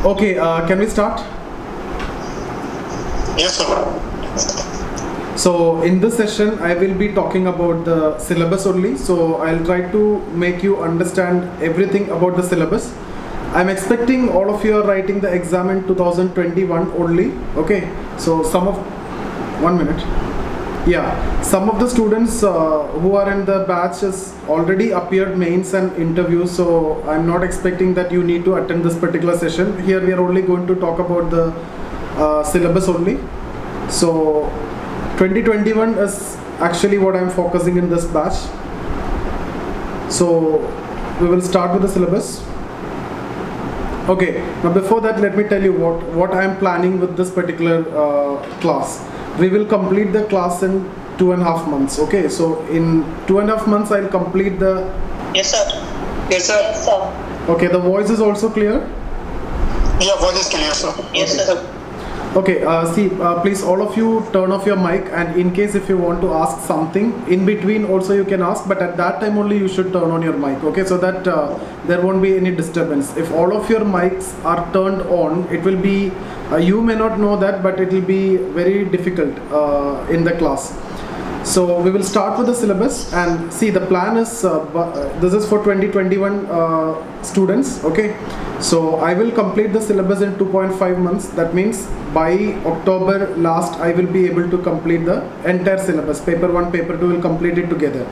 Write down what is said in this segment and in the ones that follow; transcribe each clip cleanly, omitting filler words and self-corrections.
Okay, can we start? Yes, sir. So in this session, I will be talking about the syllabus only. So I'll try to make you understand everything about the syllabus. I'm expecting all of you are writing the exam in 2021 only. Okay, so one minute. Yeah, some of the students who are in the batch has already appeared mains and interviews. So I'm not expecting that you need to attend this particular session. Here we are only going to talk about the syllabus only. So 2021 is actually what I'm focusing in this batch. So we will start with the syllabus. Okay, now before that, let me tell you what I'm planning with this particular class. We will complete the class in 2.5 months. Okay, so in 2.5 months, I'll complete the. Yes, sir. Yes, sir. Yes, sir. Okay, the voice is also clear. Yeah, voice is clear, sir. Yes, sir. Okay, please all of you turn off your mic, and in case if you want to ask something in between also you can ask, but at that time only you should turn on your mic, okay, so that there won't be any disturbance. If all of your mics are turned on, it will be, you may not know that, but it will be very difficult in the class. So we will start with the syllabus, and see the plan is, this is for 2021 students, okay. So I will complete the syllabus in 2.5 months. That means by October last I will be able to complete the entire syllabus. Paper 1, paper 2 will complete it together.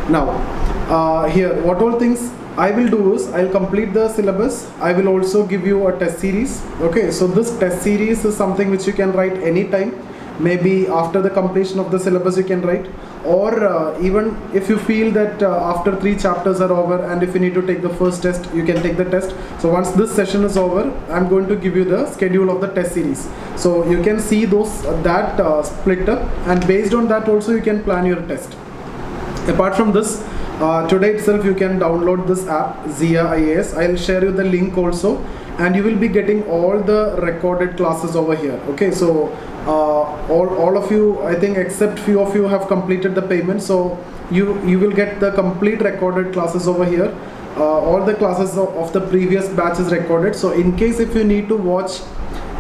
Now here what all things I will do is I'll complete the syllabus. I will also give you a test series. Okay, so this test series is something which you can write anytime. Maybe after the completion of the syllabus you can write, or even if you feel that after 3 chapters are over and if you need to take the first test, you can take the test. So once this session is over, I'm going to give you the schedule of the test series, so you can see those that split up, and based on that also you can plan your test. Apart from this, today itself you can download this app Zia IAS. I'll share you the link also, and you will be getting all the recorded classes over here. Okay, so all of you, I think except few of you have completed the payment, so you will get the complete recorded classes over here. All the classes of the previous batch is recorded, so in case if you need to watch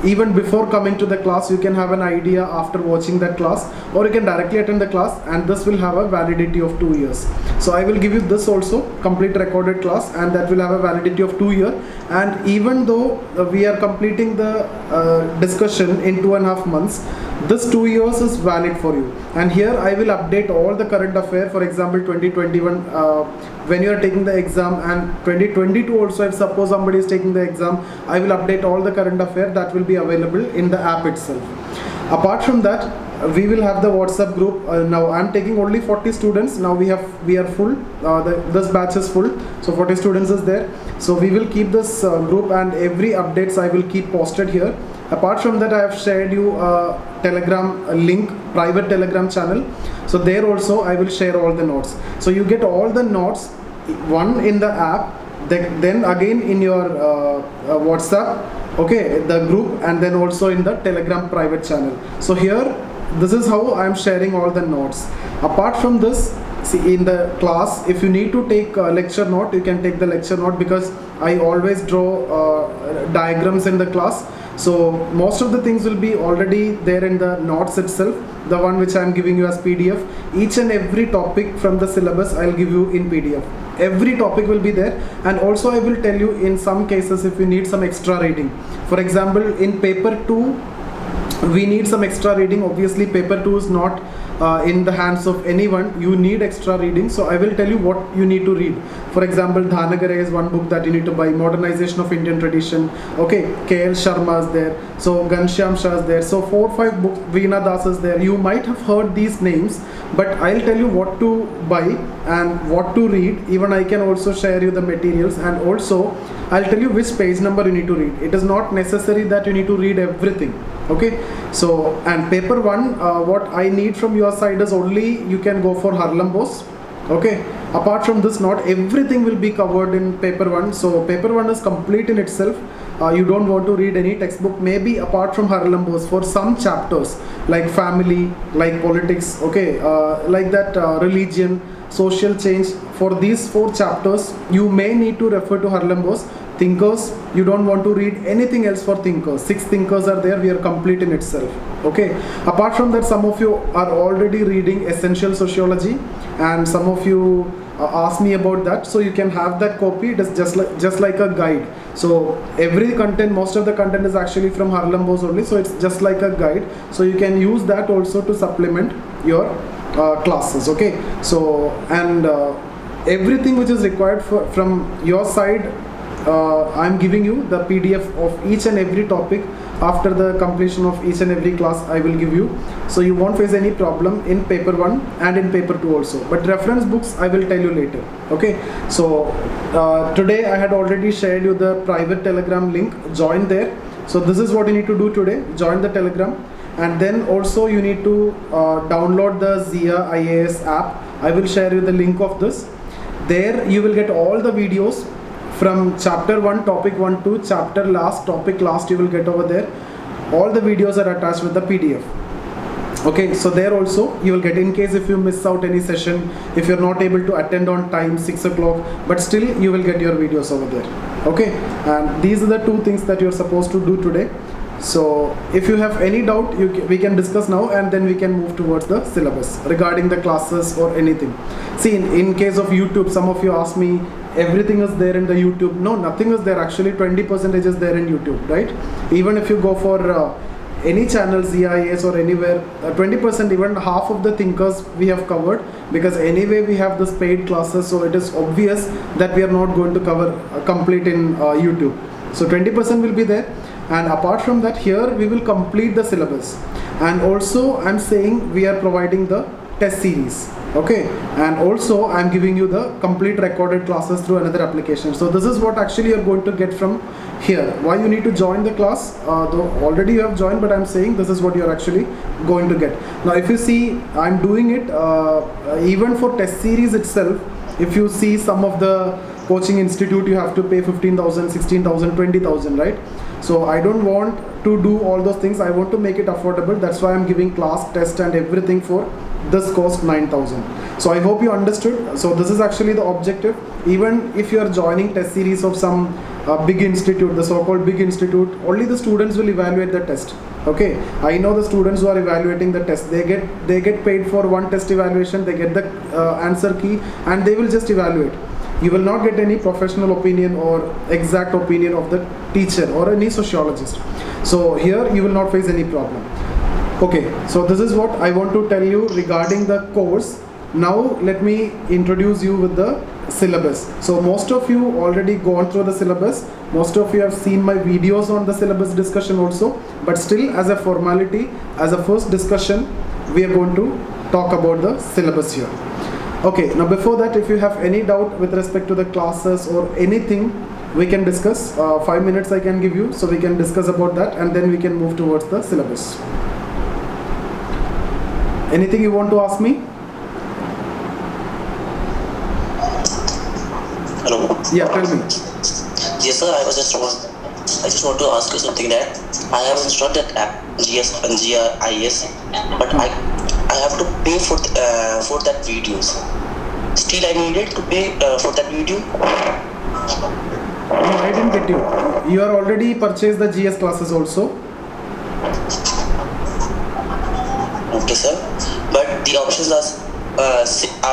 even before coming to the class, you can have an idea after watching that class, or you can directly attend the class, and this will have a validity of 2 years. So I will give you this also, complete recorded class, and that will have a validity of 2 years. And even though we are completing the discussion in 2.5 months, this 2 years is valid for you. And here I will update all the current affair. For example, 2021 when you are taking the exam, and 2022 also, if suppose somebody is taking the exam, I will update all the current affair that will be available in the app itself. Apart from that, we will have the WhatsApp group. Now I'm taking only 40 students. Now we are full. This batch is full, so 40 students is there. So we will keep this group, and every updates I will keep posted here. Apart from that, I have shared you a Telegram link, private Telegram channel. So there also I will share all the notes. So you get all the notes, one in the app, then again in your WhatsApp, okay, the group, and then also in the Telegram private channel. So here, this is how I am sharing all the notes. Apart from this, see in the class, if you need to take a lecture note, you can take the lecture note, because I always draw diagrams in the class. So most of the things will be already there in the notes itself, the one which I am giving you as PDF. Each and every topic from the syllabus I'll give you in PDF. Every topic will be there, and also I will tell you in some cases if you need some extra reading. For example, in paper 2 we need some extra reading. Obviously paper 2 is not in the hands of anyone. You need extra reading, so I will tell you what you need to read. For example, Dhanagara is one book that you need to buy. Modernization of Indian Tradition, okay, KL Sharma is there, so Ghanshyam Shah is there, so 4 or 5 books. Veena Das is there. You might have heard these names, but I'll tell you what to buy and what to read. Even I can also share you the materials, and also I'll tell you which page number you need to read. It is not necessary that you need to read everything. Okay, so and paper 1, what I need from your side is only you can go for Harlem Bose. Okay, apart from this, not everything will be covered in paper 1. So paper 1 is complete in itself. You don't want to read any textbook, maybe apart from Harlem Bose, for some chapters like family, like politics, okay, like that, religion, social change. For these 4 chapters you may need to refer to Harlem Bose, Thinkers, you don't want to read anything else for thinkers. 6 thinkers are there, we are complete in itself. Okay. Apart from that, some of you are already reading Essential Sociology, and some of you ask me about that, so you can have that copy. It is just like a guide. So every content, most of the content is actually from Harlem Bose only, so it's just like a guide. So you can use that also to supplement your classes. Okay. So and everything which is required from your side, I'm giving you the PDF of each and every topic. After the completion of each and every class, I will give you, so you won't face any problem in paper 1 and in paper 2 also. But reference books I will tell you later. Okay. So today I had already shared you the private Telegram link. Join there. So this is what you need to do today. Join the Telegram, and then also you need to download the Zia IAS app. I will share you the link of this. There you will get all the videos from chapter 1, topic 1 to chapter last, topic last, you will get over there. All the videos are attached with the PDF. Okay, so there also you will get, in case if you miss out any session, if you're not able to attend on time 6 o'clock, but still you will get your videos over there. Okay, and these are the 2 things that you're supposed to do today. So if you have any doubt, we can discuss now, and then we can move towards the syllabus regarding the classes or anything. See, in case of YouTube, some of you ask me, everything is there in the YouTube. No, nothing is there. Actually 20% is there in YouTube, right? Even if you go for any channel, ZIAS or anywhere, 20%, even half of the thinkers we have covered, because anyway we have this paid classes, so it is obvious that we are not going to cover complete in YouTube. So 20% will be there, and apart from that, here we will complete the syllabus. And also I'm saying we are providing the test series. Okay, and also I'm giving you the complete recorded classes through another application. So this is what actually you're going to get from here. Why you need to join the class, though already you have joined, but I'm saying this is what you're actually going to get. Now if you see, I'm doing it even for test series itself. If you see some of the coaching institute, you have to pay 15,000, 16,000, 20,000, right? So I don't want to do all those things. I want to make it affordable. That's why I'm giving class, test and everything for this cost 9,000. So I hope you understood. So this is actually the objective. Even if you are joining test series of some big institute, the so-called big institute, only the students will evaluate the test. Okay, I know the students who are evaluating the test, they get paid for one test evaluation, they get the answer key, and they will just evaluate. You will not get any professional opinion or exact opinion of the teacher or any sociologist. So here you will not face any problem. Okay, so this is what I want to tell you regarding the course. Now let me introduce you with the syllabus. So most of you already gone through the syllabus. Most of you have seen my videos on the syllabus discussion also. But still, as a formality, as a first discussion, we are going to talk about the syllabus here. Okay, now before that, if you have any doubt with respect to the classes or anything, we can discuss. 5 minutes I can give you, so we can discuss about that, and then we can move towards the syllabus. Anything you want to ask me? Hello. Yeah, tell me. Yes, sir. I just want to ask you something, that I have installed that app GIS, but I have to pay for that videos. Still, I needed to pay for that video. No, I didn't get you. You are already purchased the GS classes also. Okay, sir. But the options are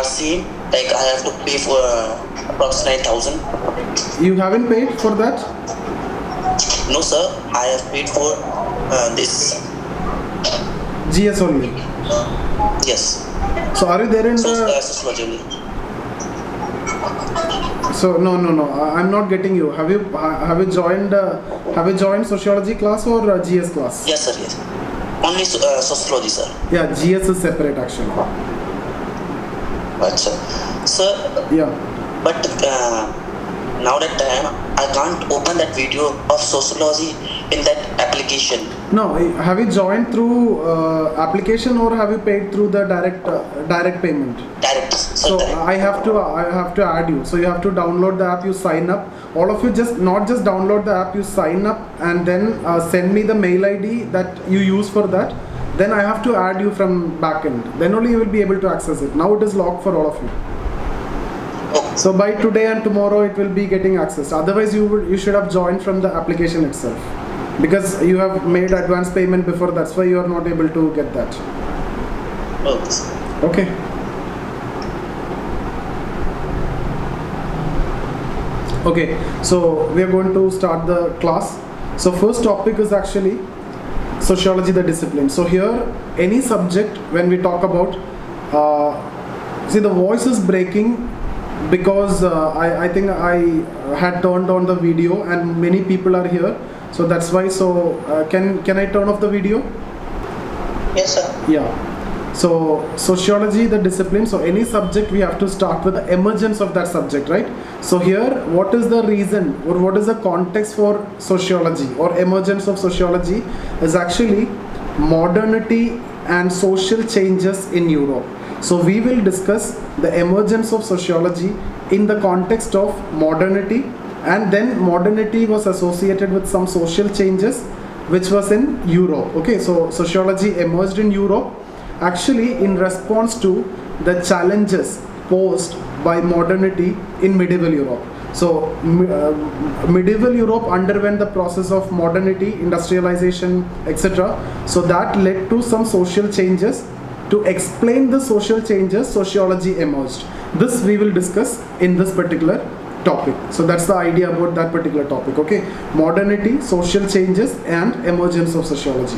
same. Like I have to pay for approximately 9,000. You haven't paid for that? No, sir. I have paid for this. GS only. Yes. So are you there in the? Sociology. So no. I'm not getting you. Have you joined sociology class or GS class? Yes, sir. Yes. Only sociology, sir. Yeah, GS is separate actually. Right, sir. Yeah. But now that I can't open that video of sociology in that application. No, have you joined through application or have you paid through the direct payment? Direct. So Direct. I have to add you. So you have to download the app. You sign up. All of you not just download the app. You sign up and then send me the mail ID that you use for that. Then I have to add you from backend. Then only you will be able to access it. Now it is locked for all of you. So by today and tomorrow it will be getting accessed. Otherwise you should have joined from the application itself, because you have made advance payment before. That's why you are not able to get that. Okay, sir. Okay. Okay, so we are going to start the class. So first topic is actually sociology, the discipline. So here, any subject, when we talk about, see, the voice is breaking because I think I had turned on the video and many people are here. So that's why. So can I turn off the video? Yes, sir. Yeah. So sociology, the discipline. So any subject, we have to start with the emergence of that subject, right? So here, what is the reason or what is the context for sociology or emergence of sociology is actually modernity and social changes in Europe. So we will discuss the emergence of sociology in the context of modernity, and then modernity was associated with some social changes which was in Europe. Okay, so sociology emerged in Europe actually in response to the challenges posed by modernity in medieval Europe. So medieval Europe underwent the process of modernity, industrialization, etc. So that led to some social changes. To explain the social changes, sociology emerged. This we will discuss in this particular topic. So that's the idea about that particular topic. Okay, modernity, social changes, and emergence of sociology.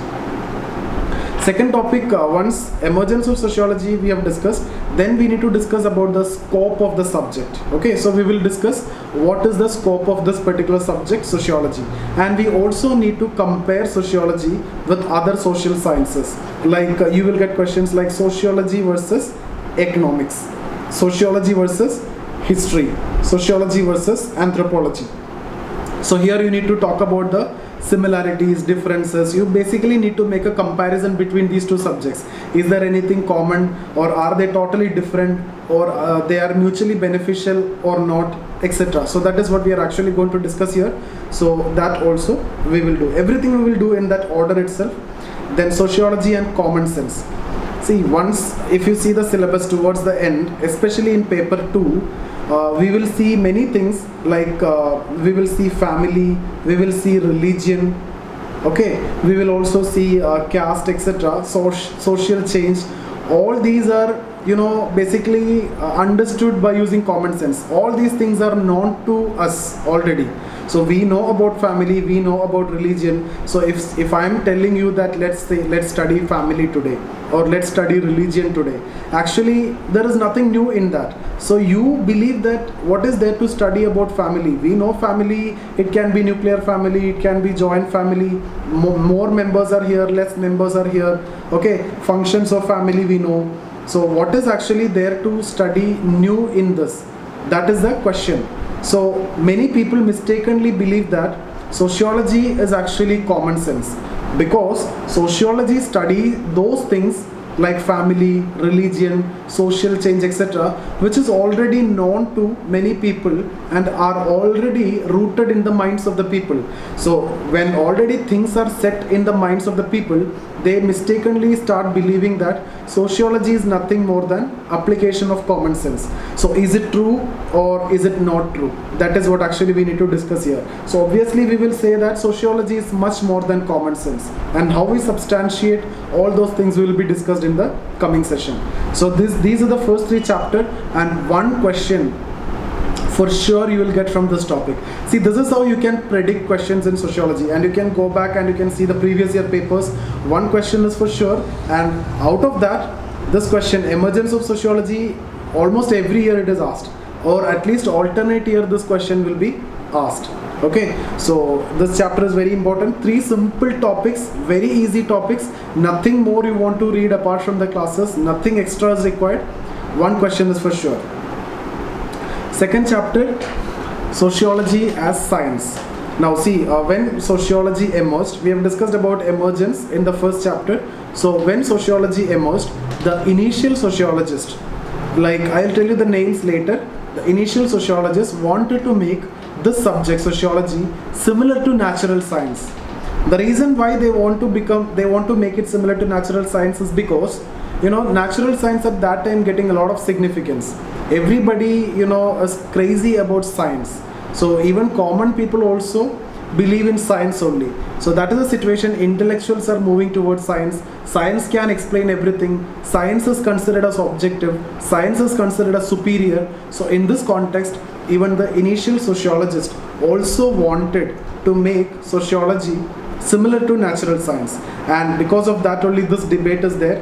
Second topic, once emergence of sociology we have discussed, then we need to discuss about the scope of the subject. Okay, so we will discuss what is the scope of this particular subject, sociology, and we also need to compare sociology with other social sciences. Like you will get questions like sociology versus economics, sociology versus history, sociology versus anthropology. So here you need to talk about the similarities, differences. You basically need to make a comparison between these two subjects. Is there anything common, or are they totally different, or they are mutually beneficial or not, etc. So that is what we are actually going to discuss here. So that also we will do. Everything we will do in that order itself. Then sociology and common sense. See, once if you see the syllabus towards the end, especially in paper 2, we will see many things like we will see family, we will see religion, okay, we will also see caste, etc. Social change. All these are, you know, basically understood by using common sense. All these things are known to us already. So we know about family, we know about religion. So if I am telling you that let's study family today, or let's study religion today, actually there is nothing new in that. So you believe that what is there to study about family? We know family, it can be nuclear family, it can be joint family, more members are here, less members are here, okay, functions of family we know. So what is actually there to study new in this? That is the question. So many people mistakenly believe that sociology is actually common sense, because sociology studies those things like family, religion, social change, etc., which is already known to many people and are already rooted in the minds of the people. So when already things are set in the minds of the people, they mistakenly start believing that sociology is nothing more than application of common sense. So is it true or is it not true? That is what actually we need to discuss here. So obviously we will say that sociology is much more than common sense, and how we substantiate all those things will be discussed in the coming session. So these are the first 3 chapters, and one question for sure you will get from this topic. See, this is how you can predict questions in sociology, and you can go back and you can see the previous year papers. One question is for sure, and out of that, this question, emergence of sociology, almost every year it is asked, or at least alternate year this question will be asked. Okay, so this chapter is very important. 3 simple topics, very easy topics, nothing more you want to read apart from the classes, nothing extra is required. One question is for sure. Second chapter, sociology as science. Now see, when sociology emerged, we have discussed about emergence in the first chapter. So when sociology emerged, the initial sociologist, like I'll tell you the names later, the initial sociologists wanted to make this subject, sociology, similar to natural science. The reason why they want to make it similar to natural science is because, you know, natural science at that time getting a lot of significance. Everybody, is crazy about science. So even common people also believe in science only. So that is the situation. Intellectuals are moving towards science. Science can explain everything. Science is considered as objective. Science is considered as superior. So in this context, even the initial sociologist also wanted to make sociology similar to natural science, and because of that only this debate is there,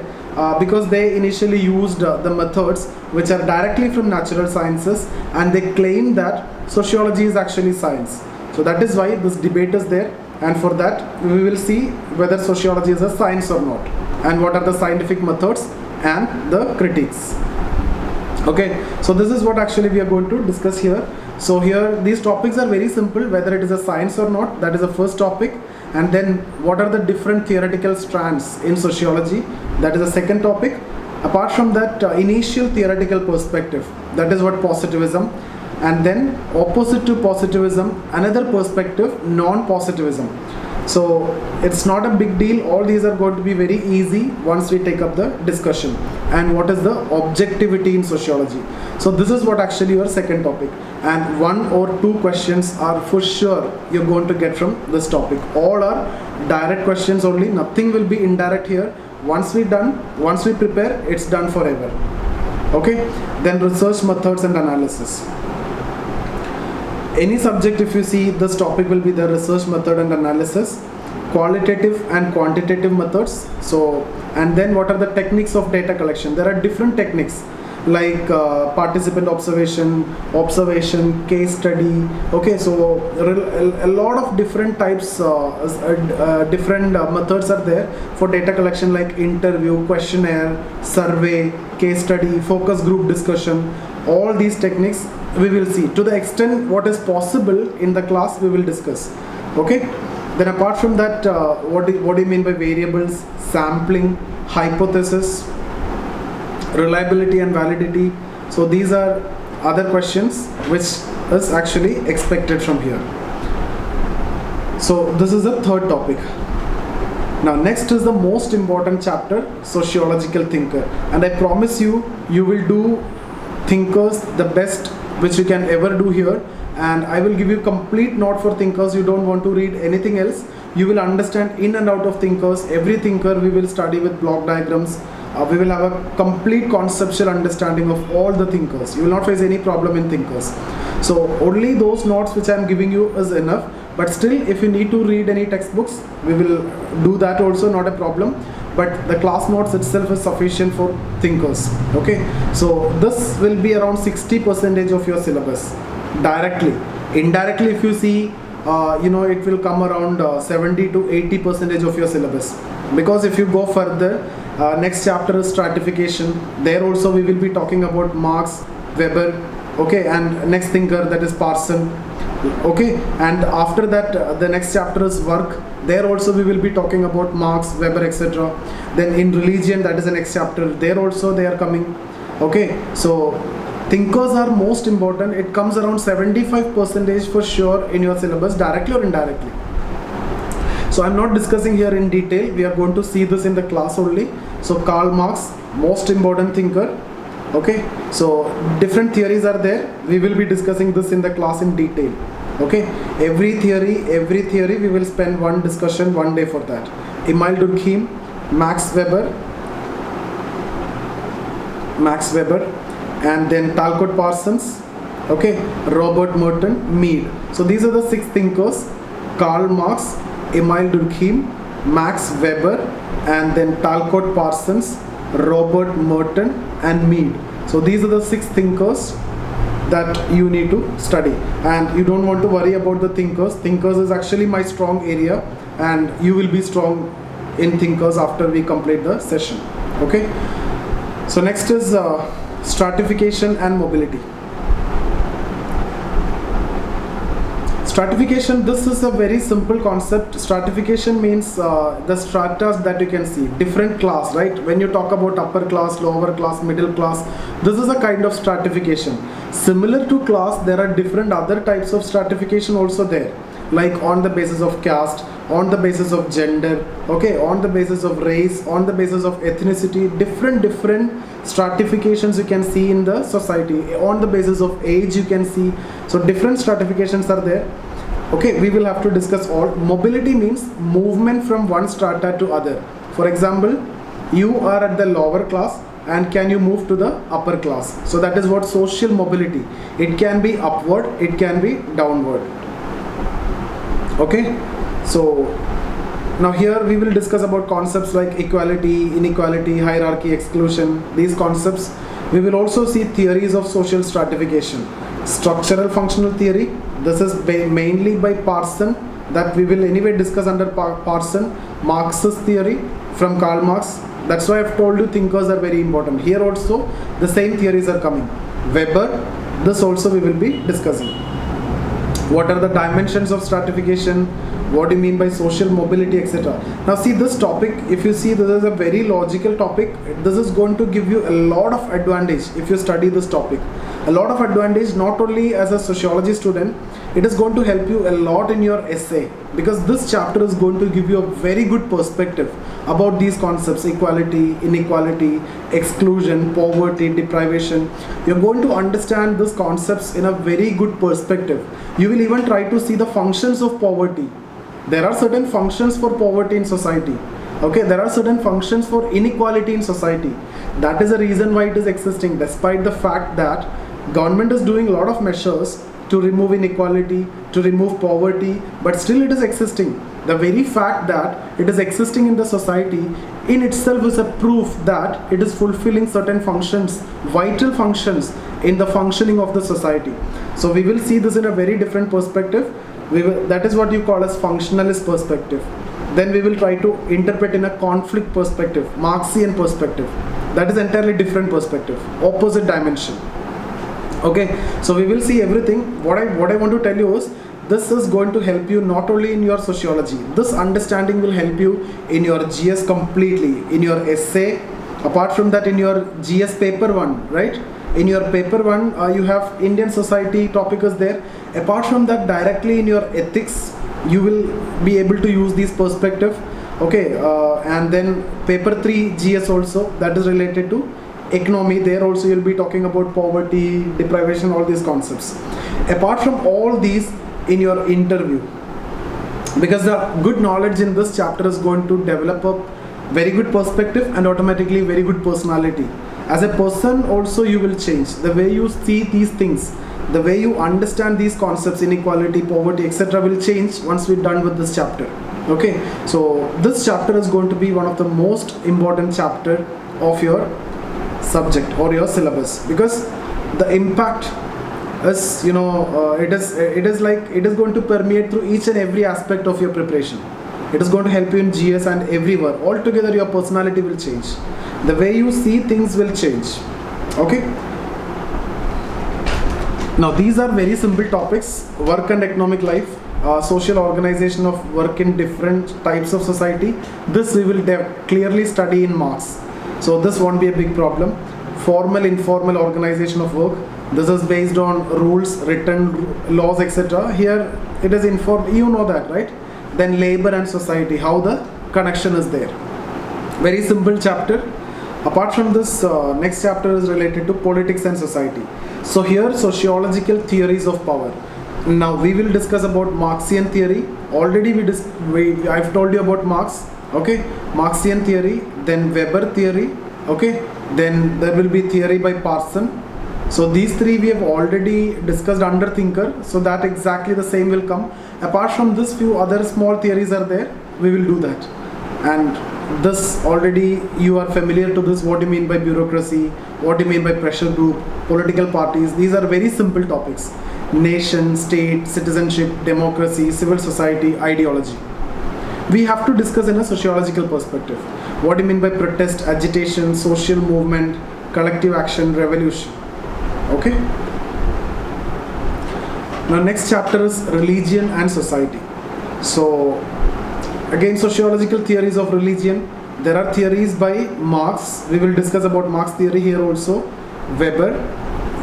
because they initially used the methods which are directly from natural sciences, and they claim that sociology is actually science. So that is why this debate is there, and for that we will see whether sociology is a science or not, and what are the scientific methods and the critiques. Okay, so this is what actually we are going to discuss here. So here these topics are very simple, whether it is a science or not, that is the first topic, and then what are the different theoretical strands in sociology, that is the second topic. Apart from that, initial theoretical perspective, that is what positivism, and then opposite to positivism, another perspective, non-positivism. So it's not a big deal, all these are going to be very easy once we take up the discussion. And what is the objectivity in sociology? So this is what actually your second topic, and 1 or 2 questions are for sure you're going to get from this topic. All are direct questions only, nothing will be indirect here. Once we prepare, it's done forever. Okay, then research methods and analysis. Any subject, if you see, this topic will be the research method and analysis, qualitative and quantitative methods. So, and then what are the techniques of data collection? There are different techniques like participant observation, case study. Okay, so a lot of different types, different methods are there for data collection, like interview, questionnaire, survey, case study, focus group discussion. All these techniques we will see. To the extent what is possible in the class, we will discuss. Okay, then apart from that, what do you mean by variables, sampling, hypothesis, reliability and validity? So these are other questions which is actually expected from here. So this is the third topic. Now next is the most important chapter, sociological thinker, and I promise you, you will do thinkers the best which you can ever do here, and I will give you complete note for thinkers. You don't want to read anything else. You will understand in and out of thinkers. Every thinker we will study with block diagrams. We will have a complete conceptual understanding of all the thinkers. You will not face any problem in thinkers. So only those notes which I am giving you is enough, but still if you need to read any textbooks, we will do that also, not a problem, but the class notes itself is sufficient for thinkers. Okay, so this will be around 60% of your syllabus directly. Indirectly, if you see, it will come around 70 to 80% of your syllabus, because if you go further, next chapter is stratification. There also we will be talking about Marx, Weber, okay, and next thinker, that is Parson. Okay, and after that the next chapter is work. There also we will be talking about Marx, Weber, etc. Then in religion, that is the next chapter. There also they are coming. Okay, so thinkers are most important. It comes around 75% for sure in your syllabus, directly or indirectly. So I'm not discussing here in detail. We are going to see this in the class only. So Karl Marx, most important thinker. Okay, so different theories are there. We will be discussing this in the class in detail. Okay, every theory we will spend one discussion, one day for that. Emile Durkheim, Max Weber, and then Talcott Parsons, okay, Robert Merton, Mead. So these are the 6 thinkers: Karl Marx, Emile Durkheim, Max Weber, and then Talcott Parsons, Robert Merton, and Mead. So these are the 6 thinkers that you need to study, and you don't want to worry about the thinkers. Thinkers is actually my strong area, and you will be strong in thinkers after we complete the session. Okay, so next is stratification and mobility. Stratification, this is a very simple concept. Stratification means the stratas that you can see, different class, right? When you talk about upper class, lower class, middle class, this is a kind of stratification. Similar to class, there are different other types of stratification also there, like on the basis of caste, on the basis of gender, okay, on the basis of race, on the basis of ethnicity, different stratifications you can see in the society. On the basis of age you can see. So different stratifications are there. Okay, we will have to discuss all. Mobility means movement from one strata to other. For example, you are at the lower class and can you move to the upper class? So that is what social mobility. It can be upward, it can be downward. Okay, so now here we will discuss about concepts like equality, inequality, hierarchy, exclusion, these concepts. We will also see theories of social stratification. Structural functional theory, this is mainly by Parson, that we will anyway discuss under Parson. Marxist theory from Karl Marx. That's why I've told you thinkers are very important. Here also the same theories are coming. Weber, this also we will be discussing. What are the dimensions of stratification? What do you mean by social mobility, etc. Now see this topic, if you see, this is a very logical topic. This is going to give you a lot of advantage if you study this topic. A lot of advantage, not only as a sociology student, it is going to help you a lot in your essay, because this chapter is going to give you a very good perspective about these concepts: equality, inequality, exclusion, poverty, deprivation. You're going to understand these concepts in a very good perspective. You will even try to see the functions of poverty. There are certain functions for poverty in society. Okay, there are certain functions for inequality in society. That is the reason why it is existing, despite the fact that government is doing a lot of measures to remove inequality, to remove poverty, but still it is existing. The very fact that it is existing in the society in itself is a proof that it is fulfilling certain functions, vital functions in the functioning of the society. So we will see this in a very different perspective. That is what you call as functionalist perspective. Then we will try to interpret in a conflict perspective, Marxian perspective. That is entirely different perspective, opposite dimension. Okay, so we will see everything. What I want to tell you is, this is going to help you not only in your sociology. This understanding will help you in your GS completely, in your essay. Apart from that, in your GS paper 1, right? In your paper 1, you have Indian society topic is there. Apart from that, directly in your ethics, you will be able to use these perspective. Okay, and then paper 3 GS also, that is related to economy. There also you'll be talking about poverty, deprivation, all these concepts. Apart from all these, in your interview, because the good knowledge in this chapter is going to develop a very good perspective and automatically very good personality. As a person also you will change. The way you see these things, the way you understand these concepts, inequality, poverty, etc. will change once we're done with this chapter. Okay, so this chapter is going to be one of the most important chapter of your subject or your syllabus, because the impact is, it is like it is going to permeate through each and every aspect of your preparation. It is going to help you in GS and everywhere. Altogether your personality will change. The way you see things will change. Okay. Now these are very simple topics: work and economic life, social organization of work in different types of society. This we will clearly study in Marx. So this won't be a big problem. Formal, informal organization of work. This is based on rules, written laws, etc. Here it is informed, you know that, right? Then labor and society, how the connection is there. Very simple chapter. Apart from this, next chapter is related to politics and society. So here, sociological theories of power. Now we will discuss about Marxian theory. Already I've told you about Marx. Okay, Marxian theory, then Weber theory. Okay, then there will be theory by Parson. So these three we have already discussed under thinker, so that exactly the same will come. Apart from this, few other small theories are there. We will do that. And this already you are familiar to this. What do you mean by bureaucracy? What do you mean by pressure group? Political parties. These are very simple topics. Nation, state, citizenship, democracy, civil society, ideology. We have to discuss in a sociological perspective. What do you mean by protest, agitation, social movement, collective action, revolution? Okay. Now next chapter is religion and society. So again, sociological theories of religion. There are theories by Marx. We will discuss about Marx theory here also. Weber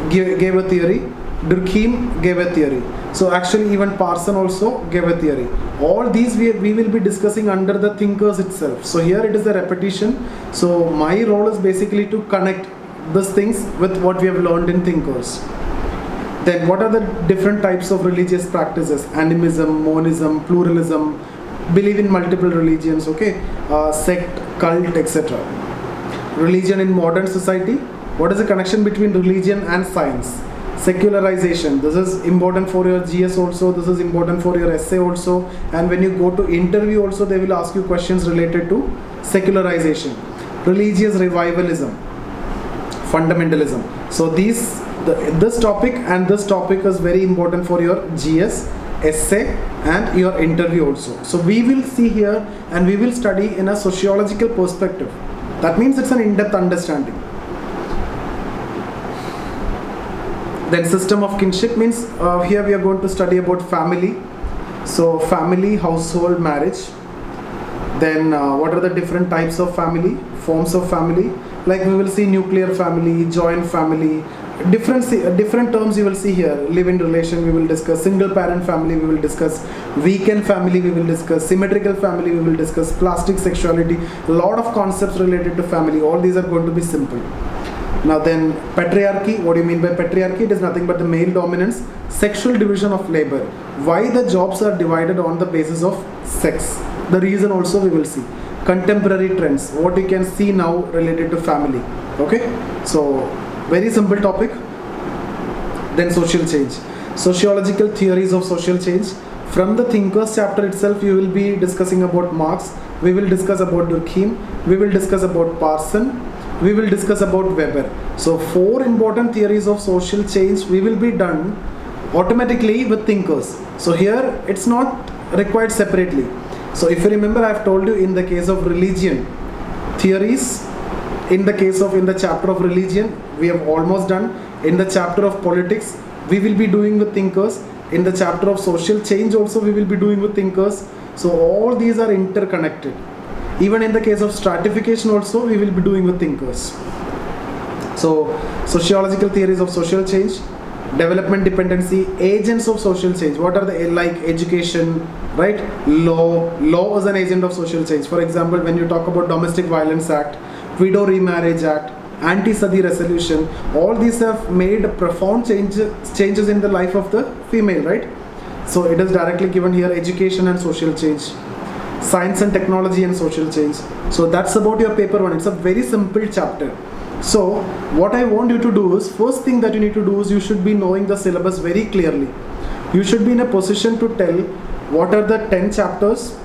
gave a theory. Durkheim gave a theory. So actually even Parson also gave a theory. All these we will be discussing under the thinkers itself. So here it is a repetition. So my role is basically to connect these things with what we have learned in thinkers. Then what are the different types of religious practices? Animism, monism, pluralism, believe in multiple religions, okay, sect, cult, etc. Religion in modern society. What is the connection between religion and science? Secularization. This is important for your GS also. This is important for your essay also. And when you go to interview also, they will ask you questions related to secularization. Religious revivalism, fundamentalism. So this topic and this topic is very important for your GS, essay and your interview also. So we will see here and we will study in a sociological perspective. That means it's an in-depth understanding. Then system of kinship means here we are going to study about family. So family, household, marriage. Then what are the different types of family, forms of family? Like we will see nuclear family, joint family, different terms you will see here. Live-in relation we will discuss, single parent family we will discuss, weekend family we will discuss, symmetrical family we will discuss, plastic sexuality, a lot of concepts related to family. All these are going to be simple. Now then patriarchy, what do you mean by patriarchy? It is nothing but the male dominance, sexual division of labor. Why the jobs are divided on the basis of sex? The reason also we will see. Contemporary trends, what you can see now related to family. Okay, so very simple topic. Then social change, sociological theories of social change. From the thinkers chapter itself you will be discussing about Marx, we will discuss about Durkheim, we will discuss about Parson, we will discuss about Weber. So 4 important theories of social change we will be done automatically with thinkers. So here it's not required separately. So if you remember, I have told you in the case of religion theories, in the chapter of religion we have almost done. In the chapter of politics we will be doing with thinkers. In the chapter of social change also we will be doing with thinkers. So all these are interconnected. Even in the case of stratification also we will be doing with thinkers. So sociological theories of social change, development dependency, agents of social change. What are the, like education, right? Law is an agent of social change. For example, when you talk about Domestic Violence Act, Widow Remarriage Act, Anti-Sati Resolution, all these have made profound changes in the life of the female, right? So it is directly given here, education and social change, science and technology and social change. So that's about your paper 1. It's a very simple chapter. So what I want you to do is, first thing that you need to do is you should be knowing the syllabus very clearly. You should be in a position to tell what are the 10 chapters,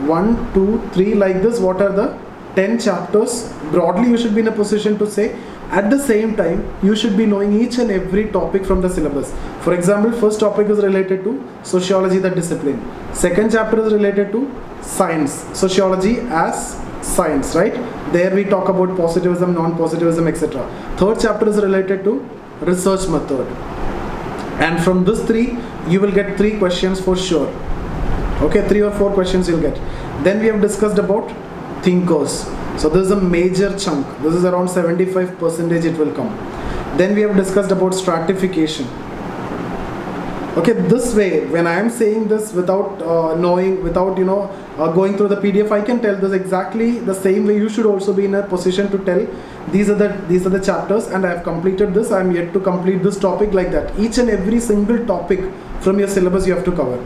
1, 2, 3 like this, what are the 10 chapters. Broadly you should be in a position to say. At the same time you should be knowing each and every topic from the syllabus. For example, first topic is related to sociology, the discipline. Second chapter is related to science, sociology as science, right? There we talk about positivism, non-positivism, etc. Third chapter is related to research method. And from this 3 you will get 3 questions for sure. Okay, 3 or 4 questions you'll get. Then we have discussed about thinkers. So this is a major chunk. This is around 75% it will come. Then we have discussed about stratification. Okay, this way, when I am saying this without knowing, without going through the PDF, I can tell this exactly the same way. You should also be in a position to tell these are the chapters and I have completed this, I am yet to complete this topic, like that. Each and every single topic from your syllabus you have to cover.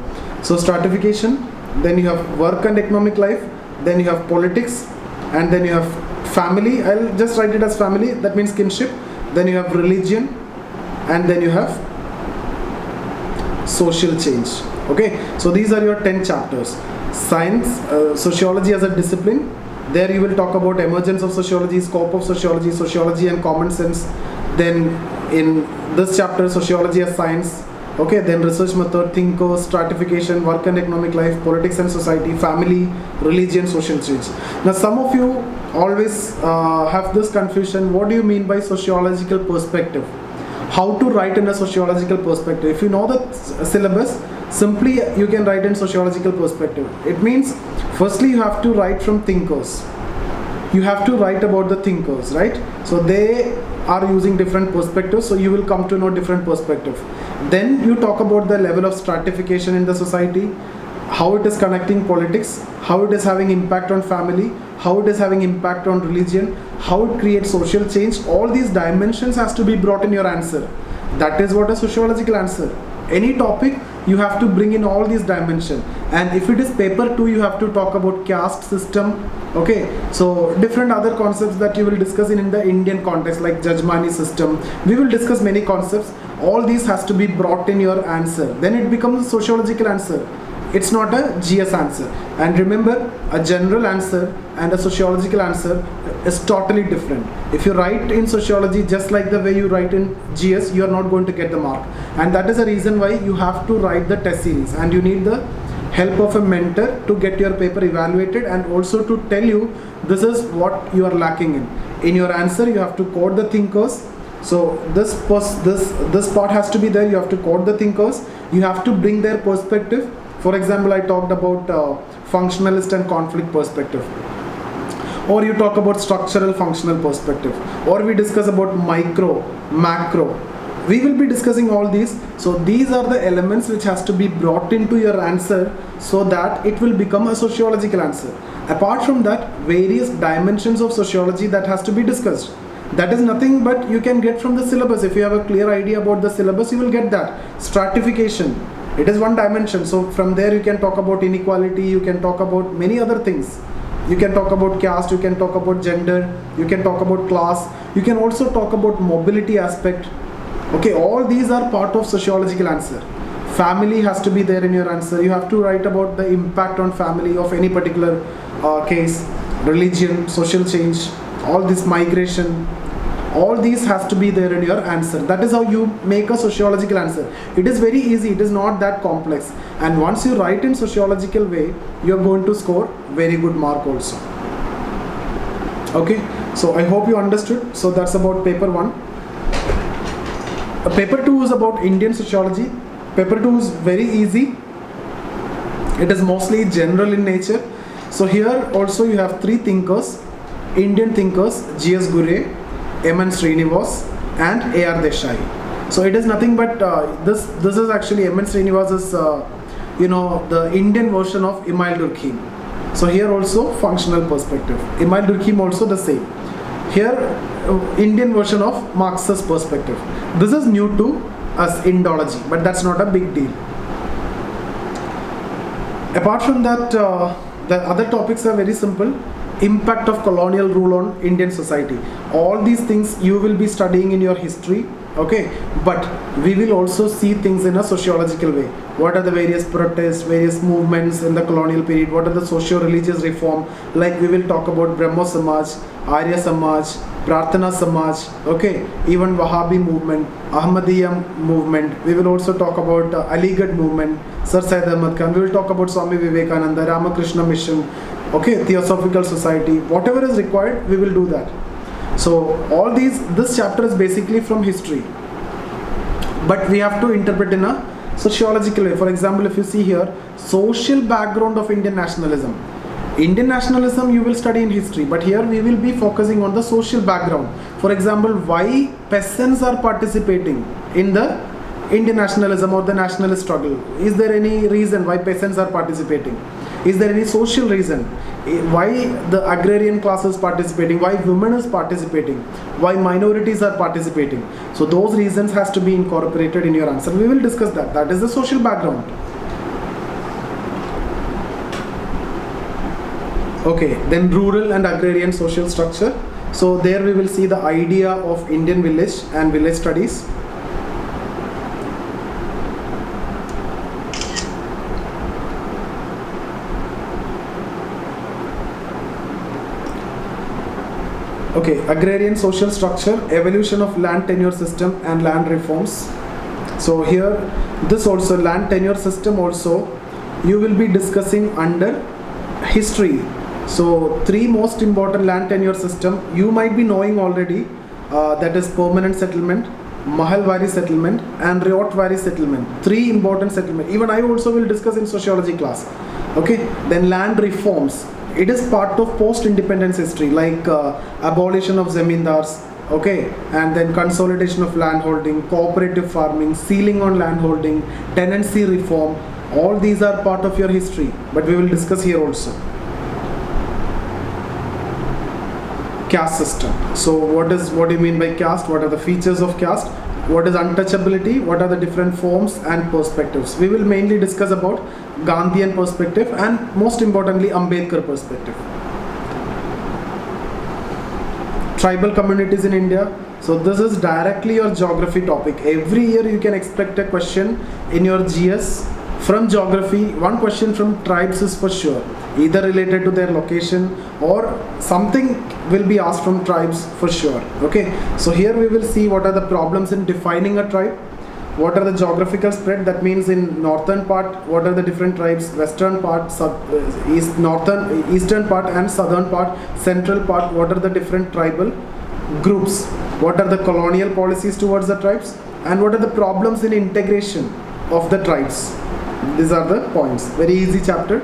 So stratification, then you have work and economic life, then you have politics, and then you have family. I'll just write it as family, that means kinship. Then you have religion, and then you have social change. Okay, so these are your 10 chapters. Science, sociology as a discipline. There you will talk about emergence of sociology, scope of sociology, sociology and common sense. Then in this chapter, sociology as science. Okay, then research method, thinkers, stratification, work and economic life, politics and society, family, religion, social change. Now some of you always have this confusion. What do you mean by sociological perspective? How to write in a sociological perspective? If you know the syllabus, simply you can write in sociological perspective. It means firstly you have to write from thinkers. You have to write about the thinkers, right? So they are using different perspectives, so you will come to know different perspective. Then you talk about the level of stratification in the society, how it is connecting politics, how it is having impact on family, how it is having impact on religion, how it creates social change. All these dimensions has to be brought in your answer. That is what a sociological answer. Any topic, you have to bring in all these dimensions. And if it is paper 2, you have to talk about caste system. Okay, so different other concepts that you will discuss in the Indian context, like Jajmani system. We will discuss many concepts. All these has to be brought in your answer. Then it becomes a sociological answer. It's not a GS answer. And remember, a general answer and a sociological answer is totally different. If you write in sociology just like the way you write in GS, you are not going to get the mark. And that is the reason why you have to write the test series, and you need the help of a mentor to get your paper evaluated, and also to tell you this is what you are lacking in. In your answer, you have to quote the thinkers. So this part has to be there. You have to quote the thinkers. You have to bring their perspective. For example, I talked about functionalist and conflict perspective, or you talk about structural functional perspective, or we discuss about micro, macro. We will be discussing all these. So these are the elements which has to be brought into your answer, so that it will become a sociological answer. Apart from that, various dimensions of sociology that has to be discussed. That is nothing but you can get from the syllabus. If you have a clear idea about the syllabus, you will get that. Stratification, it is one dimension. So from there you can talk about inequality, you can talk about many other things. You can talk about caste, you can talk about gender, you can talk about class, you can also talk about mobility aspect. Okay, all these are part of sociological answer. Family has to be there in your answer. You have to write about the impact on family of any particular case, religion, social change, all this migration. All these has to be there in your answer. That is how you make a sociological answer. It is very easy. It is not that complex. And once you write in sociological way, you are going to score very good mark also. Okay. So I hope you understood. So that's about paper 1. Paper 2 is about Indian sociology. Paper 2 is very easy. It is mostly general in nature. So here also you have 3 thinkers, Indian thinkers, G.S. Ghurye, M.N. Srinivas, and A.R. Desai. So it is nothing but this is actually M.N. Srinivas is the Indian version of Emile Durkheim. So here also functional perspective. Emile Durkheim also the same. Here Indian version of Marx's perspective. This is new to us, Indology, but that's not a big deal. Apart from that, the other topics are very simple. Impact of colonial rule on Indian society. All these things you will be studying in your history, okay? But we will also see things in a sociological way. What are the various protests, various movements in the colonial period? What are the socio-religious reform? Like we will talk about Brahmo Samaj, Arya Samaj, Prarthana Samaj, okay? Even Wahhabi movement, Ahmadiyya movement. We will also talk about Aligarh movement, Sir Syed Ahmad Khan. We will talk about Swami Vivekananda, Ramakrishna Mission, okay, Theosophical Society. Whatever is required, we will do that. So all this chapter is basically from history, but we have to interpret in a sociological way. For example, if you see here, social background of Indian nationalism. Indian nationalism you will study in history, but here we will be focusing on the social background. For example, why peasants are participating in the Indian nationalism or the nationalist struggle. Is there any reason why peasants are participating? Is there any social reason? Why the agrarian class is participating? Why women is participating? Why minorities are participating? So those reasons has to be incorporated in your answer. We will discuss that. That is the social background. Okay, then rural and agrarian social structure. So there we will see the idea of Indian village and village studies. Okay, agrarian social structure, evolution of land tenure system and land reforms. So here, this also land tenure system also, you will be discussing under history. So 3 most important land tenure system, you might be knowing already, that is permanent settlement, Mahalwari settlement and Ryotwari settlement. 3 important settlement. Even I also will discuss in sociology class. Okay, then land reforms. It is part of post-independence history, like abolition of zamindars, okay, and then consolidation of land holding, cooperative farming, ceiling on land holding, tenancy reform. All these are part of your history, but we will discuss here also. Caste system. So what do you mean by caste? What are the features of caste? What is untouchability? What are the different forms and perspectives? We will mainly discuss about Gandhian perspective and most importantly Ambedkar perspective. Tribal communities in India. So this is directly your geography topic. Every year you can expect a question in your GS from geography. One question from tribes is for sure, either related to their location or something will be asked from tribes for sure. Okay, so here we will see what are the problems in defining a tribe, what are the geographical spread, that means in northern part what are the different tribes, western part, eastern part and southern part, central part, what are the different tribal groups, what are the colonial policies towards the tribes, and what are the problems in integration of the tribes. These are the points. Very easy chapter.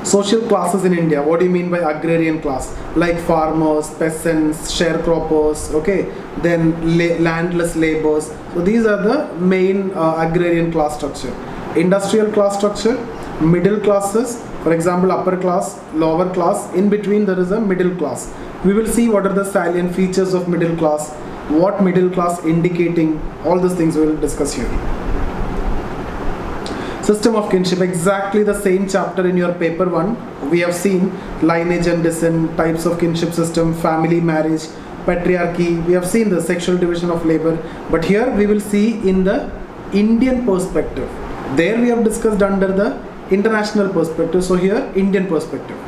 Social classes in India. What do you mean by agrarian class? Like farmers, peasants, sharecroppers, okay, then landless laborers. So these are the main agrarian class structure. Industrial class structure, middle classes, for example upper class, lower class, in between there is a middle class. We will see what are the salient features of middle class, what middle class indicating, all these things we will discuss here. System of kinship, exactly the same chapter in your paper 1. We have seen lineage and descent, types of kinship system, family, marriage, patriarchy. We have seen the sexual division of labor, but here we will see in the Indian perspective. There we have discussed under the international perspective, so here Indian perspective.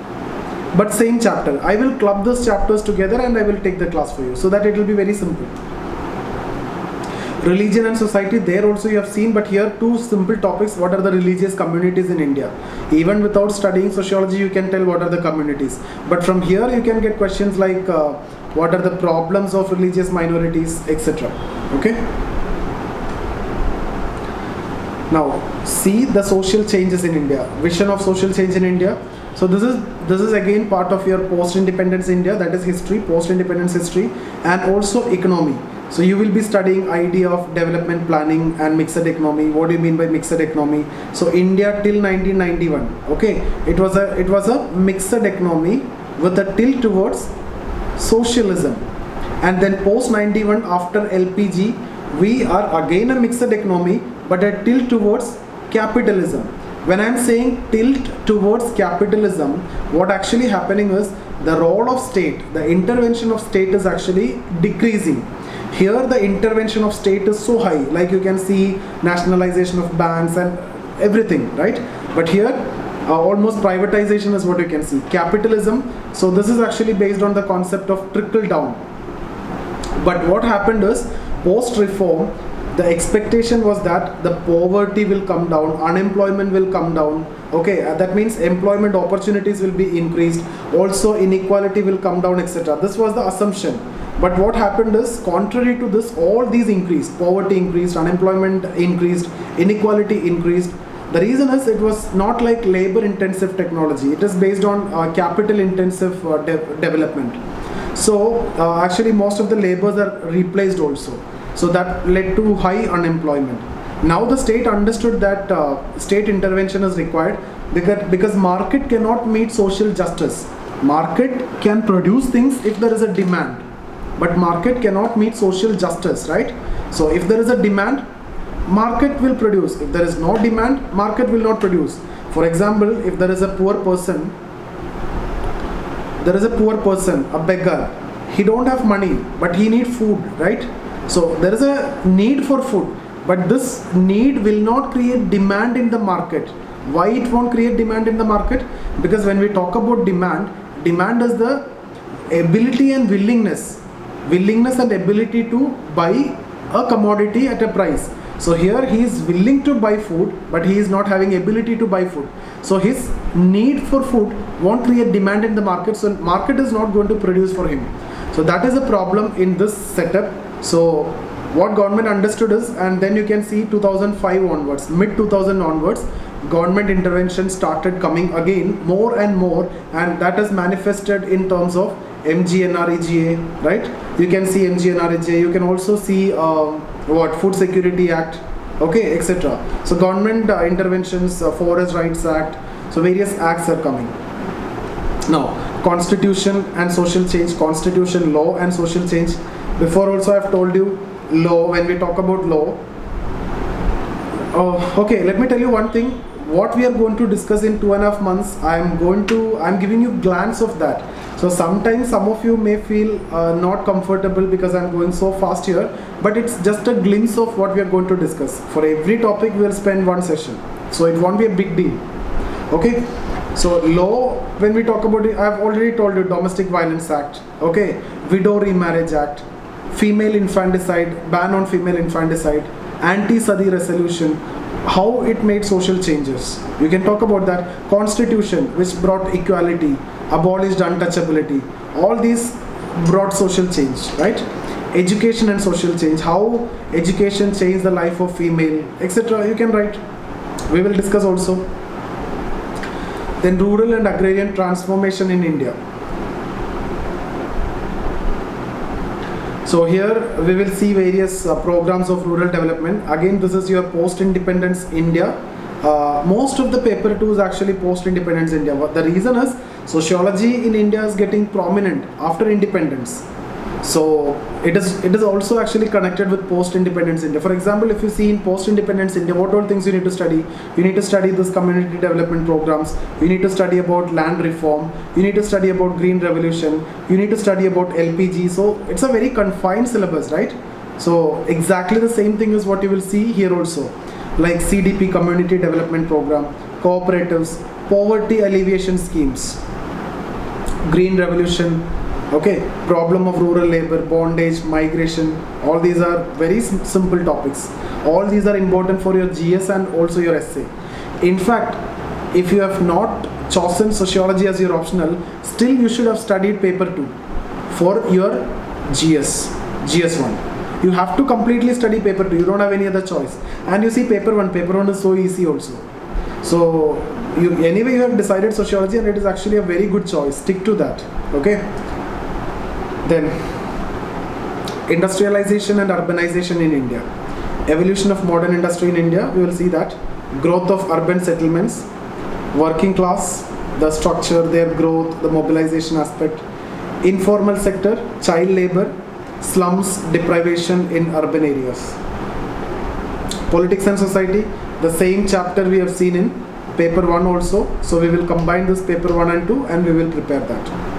But same chapter. I will club those chapters together and I will take the class for you so that it will be very simple. Religion and society, there also you have seen, but here two simple topics. What are the religious communities in India? Even without studying sociology you can tell what are the communities, but from here you can get questions like what are the problems of religious minorities, etc. Okay, now see the social changes in India, vision of social change in India. So this is again part of your post-independence India, that is history, post-independence history, and also economy. So you will be studying idea of development planning and mixed economy. What do you mean by mixed economy? So India till 1991, okay, it was a mixed economy with a tilt towards socialism, and then post 91 after LPG we are again a mixed economy but a tilt towards capitalism. When I am saying tilt towards capitalism, what actually happening is the role of state, the intervention of state is actually decreasing. Here the intervention of state is so high, like you can see nationalization of banks and everything, right? But here almost privatization is what you can see, capitalism. So this is actually based on the concept of trickle down. But what happened is post reform, the expectation was that the poverty will come down, unemployment will come down, okay, that means employment opportunities will be increased, also inequality will come down, etc. This was the assumption. But what happened is, contrary to this, all these increased, poverty increased, unemployment increased, inequality increased. The reason is it was not like labor intensive technology, it is based on capital intensive development. So actually most of the labors are replaced also. So that led to high unemployment. Now the state understood that state intervention is required because market cannot meet social justice. Market can produce things if there is a demand, but market cannot meet social justice, right? So if there is a demand, market will produce. If there is no demand, market will not produce. For example, if there is a poor person, a beggar, he don't have money, but he need food, right? So there is a need for food, but this need will not create demand in the market. Why it won't create demand in the market? Because when we talk about demand is the ability and willingness and ability to buy a commodity at a price. So here he is willing to buy food, but he is not having ability to buy food. So his need for food won't create demand in the market, so market is not going to produce for him. So that is a problem in this setup. So what government understood is, and then you can see 2005 onwards, mid 2000 onwards, government intervention started coming again more and more, and that is manifested in terms of MGNREGA, right? You can see MGNREGA, you can also see Food Security Act, okay, etc. So government interventions, Forest Rights Act, so various acts are coming. Now, constitution and social change, constitution, law and social change. Before also I have told you law, when we talk about law. Okay, let me tell you one thing. What we are going to discuss in 2.5 months, I'm giving you glance of that. So sometimes some of you may feel not comfortable because I'm going so fast here, but it's just a glimpse of what we are going to discuss. For every topic we will spend one session, so it won't be a big deal. Okay, so law, when we talk about it, I've already told you, Domestic Violence Act, okay, Widow Remarriage Act, female infanticide, ban on female infanticide, anti-Sadi resolution, how it made social changes. You can talk about that. Constitution, which brought equality, abolished untouchability, all these brought social change, right? Education and social change, how education changed the life of female, etc. You can write. We will discuss also. Then rural and agrarian transformation in India. So here we will see various programs of rural development. Again, this is your post-independence India. Most of the paper 2 is actually post-independence India. The reason is sociology in India is getting prominent after independence. So it is also actually connected with post-independence India. For example, if you see in post-independence India, what all things you need to study? You need to study this community development programs. You need to study about land reform. You need to study about green revolution. You need to study about LPG. So it's a very confined syllabus, right? So exactly the same thing is what you will see here also, like CDP, community development program, cooperatives, poverty alleviation schemes, green revolution, okay, problem of rural labor, bondage, migration. All these are very simple topics. All these are important for your GS and also your essay. In fact, if you have not chosen sociology as your optional, still you should have studied paper 2 for your GS1. You have to completely study paper 2. You don't have any other choice. And you see paper 1 is so easy also. So anyway you have decided sociology, and it is actually a very good choice. Stick to that, okay? Then industrialization and urbanization in India. Evolution of modern industry in India, we will see that. Growth of urban settlements, working class, the structure, their growth, the mobilization aspect. Informal sector, child labor, slums, deprivation in urban areas. Politics and society, the same chapter we have seen in paper 1 also. So we will combine this paper 1 and 2 and we will prepare that.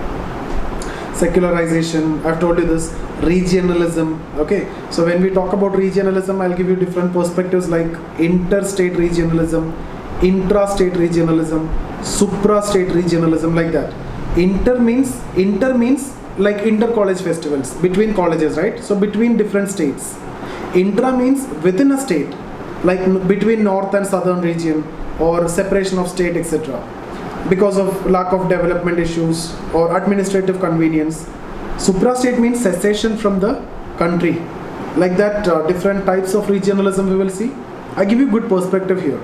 Secularization, I've told you this. Regionalism, okay. So when we talk about regionalism, I'll give you different perspectives like interstate regionalism, intra-state regionalism, supra-state regionalism, like that. Inter means like inter-college festivals between colleges, right? So between different states. Intra means within a state, like between north and southern region, or separation of state, etc. because of lack of development issues or administrative convenience. Supra-state means cessation from the country. Like that, different types of regionalism we will see. I give you good perspective here.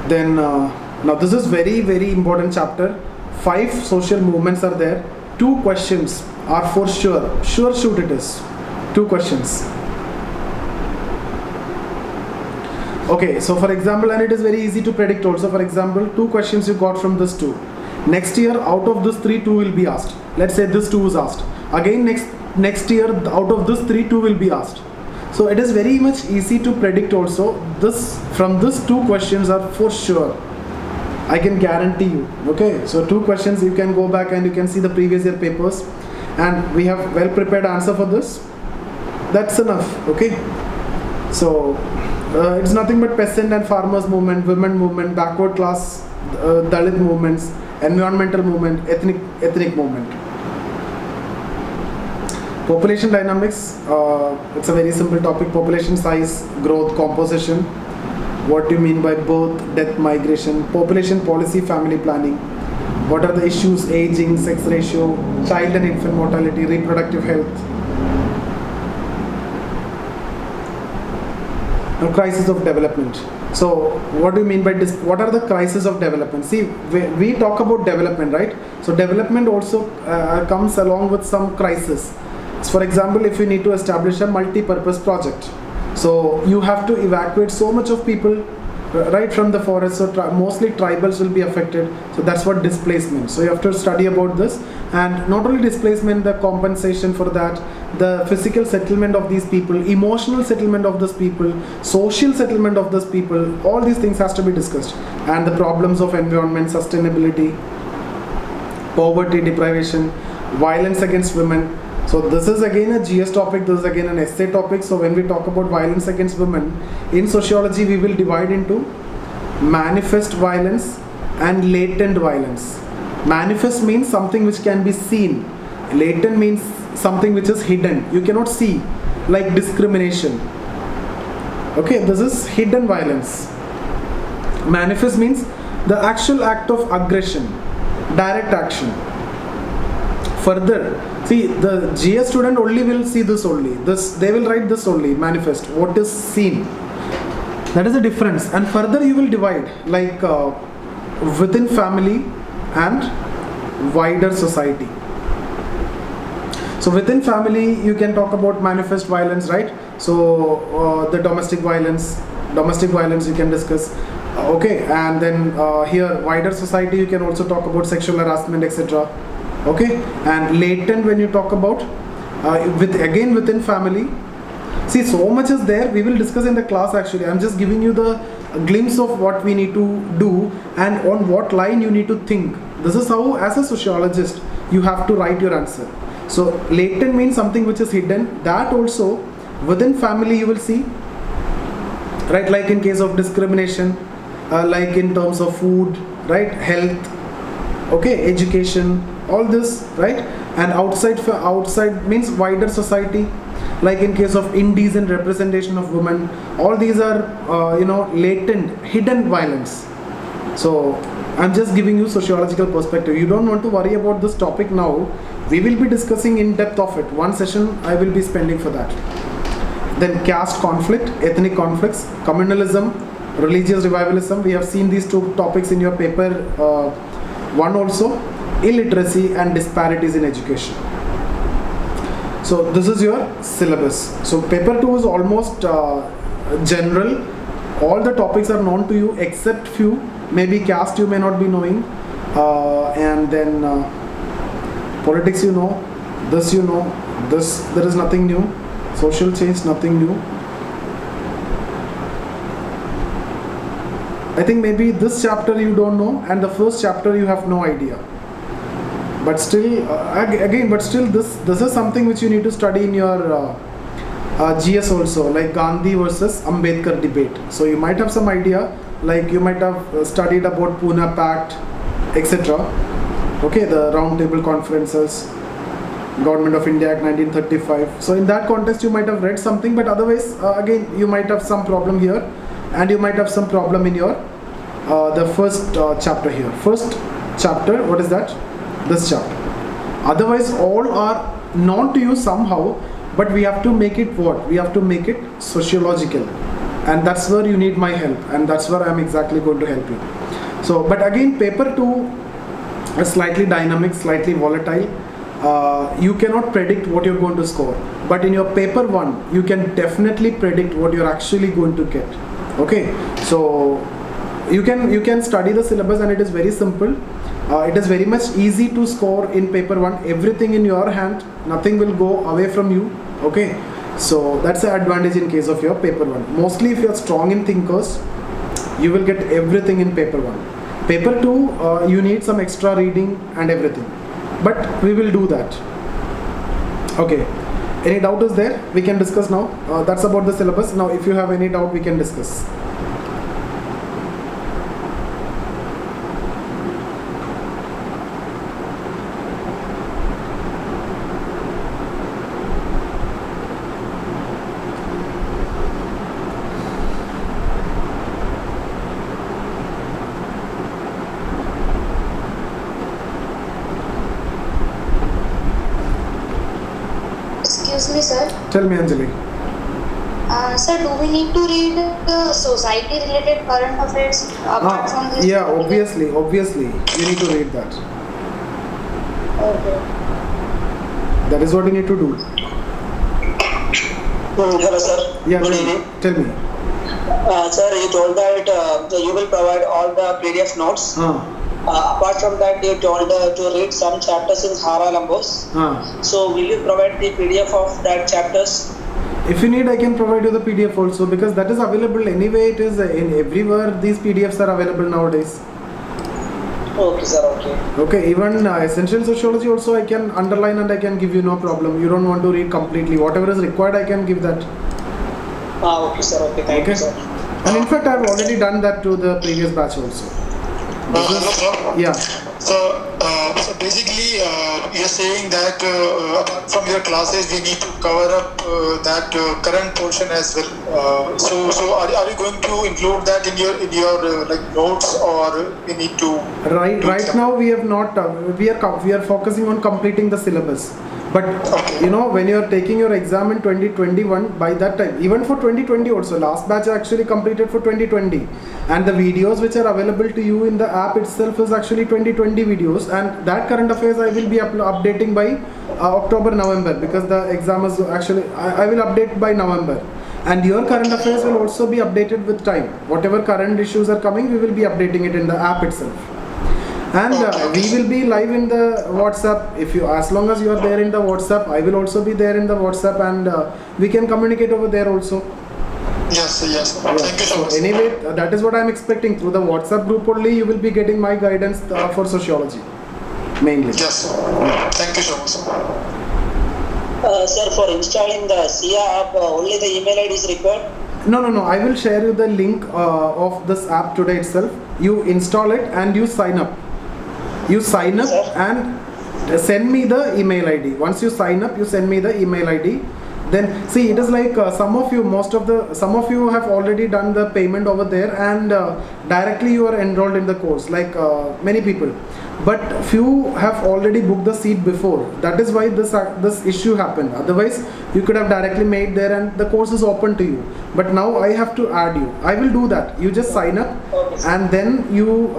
Then, now this is very, very important chapter. 5 social movements are there. 2 questions are for sure. Sure shoot it is. 2 questions. Okay, so for example, and it is very easy to predict also. For example, 2 questions you got from this 2. Next year, out of this 3, 2 will be asked. Let's say this 2 is asked. Again, next year, out of this 3, 2 will be asked. So it is very much easy to predict also. From this 2 questions are for sure. I can guarantee you. Okay, so 2 questions, you can go back and you can see the previous year papers, and we have well prepared answer for this. That's enough. Okay, so it's nothing but peasant and farmers movement, women movement, backward class, Dalit movements, environmental movement, ethnic movement. Population dynamics, it's a very simple topic. Population size, growth, composition. What do you mean by birth, death, migration? Population policy, family planning. What are the issues? Aging, sex ratio, child and infant mortality, reproductive health. crisis of development. So what do you mean by this? What are the crises of development? See, we talk about development, right? So development also comes along with some crisis. So for example, if you need to establish a multi-purpose project, so you have to evacuate so much of people right from the forest, so mostly tribals will be affected. So that's what displacement. So you have to study about this, and not only displacement, the compensation for that, the physical settlement of these people, emotional settlement of these people, social settlement of these people, all these things has to be discussed, and the problems of environment, sustainability, poverty, deprivation, violence against women. So this is again a GS topic, this is again an essay topic. So when we talk about violence against women, in sociology we will divide into manifest violence and latent violence. Manifest means something which can be seen. Latent means something which is hidden. You cannot see, like discrimination. Okay, this is hidden violence. Manifest means the actual act of aggression, direct action. Further, see, the GS student only will see this only. This, they will write this only, manifest, what is seen. That is the difference. And further you will divide, like within family and wider society. So within family you can talk about manifest violence, right? So the domestic violence you can discuss. Okay, and then here wider society you can also talk about sexual harassment, etc. Okay, and latent when you talk about within family. See, so much is there, we will discuss in the class. Actually, I'm just giving you the glimpse of what we need to do and on what line you need to think. This is how, as a sociologist, you have to write your answer. So latent means something which is hidden. That also within family you will see, right? Like in case of discrimination, like in terms of food, right? Health, okay, education, all this, right? And outside means wider society, like in case of indecent representation of women. All these are latent, hidden violence. So I'm just giving you sociological perspective. You don't want to worry about this topic now. We will be discussing in depth of it. One session I will be spending for that. Then caste conflict, ethnic conflicts, communalism, religious revivalism. We have seen these two topics in your paper one also. Illiteracy and disparities in education. So this is your syllabus. So paper 2 is almost general. All the topics are known to you except few. Maybe caste you may not be knowing, and then politics you know, this you know, this there is nothing new. Social change, nothing new. I think maybe this chapter you don't know, and the first chapter you have no idea. But still, this is something which you need to study in your GS also, like Gandhi versus Ambedkar debate. So you might have some idea, like you might have studied about Pune Pact, etc. Okay, the round table conferences, Government of India Act 1935. So in that context you might have read something, but otherwise again you might have some problem here, and you might have some problem in your the first chapter here. First chapter, what is that? This chapter. Otherwise all are known to you somehow, but we have to make it what? We have to make it sociological, and that's where you need my help, and that's where I'm exactly going to help you. So, but again, paper 2 is slightly dynamic, slightly volatile. You cannot predict what you're going to score, but in your paper 1 you can definitely predict what you're actually going to get. Okay, so you can study the syllabus, and it is very simple. It is very much easy to score in paper 1. Everything in your hand, nothing will go away from you. Okay, so that's the advantage in case of your paper 1. Mostly if you are strong in thinkers, you will get everything in paper 1. Paper 2, you need some extra reading and everything, but we will do that. Okay, any doubt is there? We can discuss now. That's about the syllabus. Now if you have any doubt, we can discuss. Excuse me, sir. Tell me, Anjali. Sir, do we need to read society-related current affairs apart from this? Yeah, obviously, you need to read that. Okay. That is what you need to do. Hello, sir. Yeah, Good evening. tell me. Sir, you told that you will provide all the PDF notes. Apart from that, you told to read some chapters in Hara Lambos. So, will you provide the PDF of that chapters? If you need, I can provide you the PDF also, because that is available anyway. It is in everywhere. These PDFs are available nowadays. Okay, sir. Okay. Okay, even essential sociology also I can underline and I can give you, no problem. You don't want to read completely. Whatever is required, I can give that. Okay, sir. Okay, thank you, sir. And in fact, I have already done that to the previous batch also. Hello, sir. Yeah. So basically, you're saying that apart from your classes, we need to cover up that current portion as well. So are you going to include that in your like notes, or we need to? Right now we have not. We are focusing on completing the syllabus. But you know, when you are taking your exam in 2021, by that time, even for 2020 also, last batch actually completed for 2020, and the videos which are available to you in the app itself is actually 2020 videos, and that current affairs I will be updating by October, November, because the exam is actually I will update by November, and your current affairs will also be updated with time. Whatever current issues are coming, we will be updating it in the app itself. And we will be live in the WhatsApp. If you, as long as you are there in the WhatsApp, I will also be there in the WhatsApp, and we can communicate over there also. Yes. Yeah. Thank you so much. Anyway, that is what I am expecting. Through the WhatsApp group only, you will be getting my guidance for sociology, mainly. Yes. Thank you so much. Sir, for installing the SIA app, only the email ID is required? No. I will share you the link of this app today itself. You install it and you sign up. You sign up and send me the email ID. Once you sign up, you send me the email ID. Then see, it is like some of you have already done the payment over there, and directly you are enrolled in the course, like many people. But few have already booked the seat before. That is why this issue happened. Otherwise, you could have directly made there and the course is open to you. But now I have to add you. I will do that. You just sign up and then you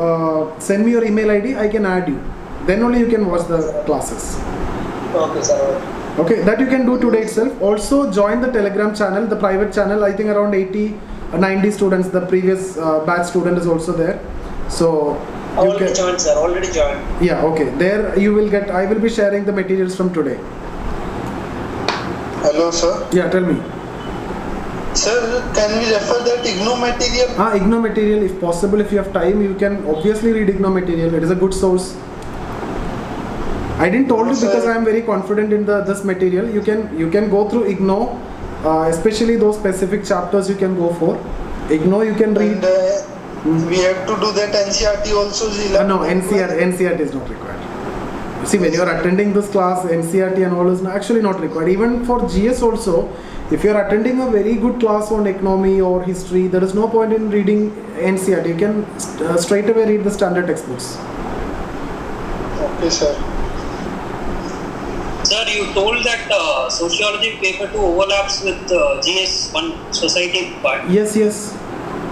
send me your email ID. I can add you. Then only you can watch the classes. Okay, sir. Okay, that you can do today itself. Also join the Telegram channel, the private channel. I think around 90 students. The previous batch student is also there. So Already joined, sir. Already joined. yeah, okay. There you will get. I will be sharing the materials from today. Hello, sir. Yeah, tell me. Sir, can we refer that IGNOU material? IGNOU material, if possible, if you have time, you can obviously read IGNOU material. It is a good source. I didn't told you because I am very confident in this material. You can go through IGNOU, especially those specific chapters you can go for. IGNOU you can read. And we have to do that NCRT also. No, NCRT is not required. See, when you are attending this class, NCRT and all is actually not required. Even for GS also, if you are attending a very good class on economy or history, there is no point in reading NCRT. You can straight away read the standard textbooks. Okay, sir. Sir, you told that sociology paper 2 overlaps with GS 1 society part. Yes.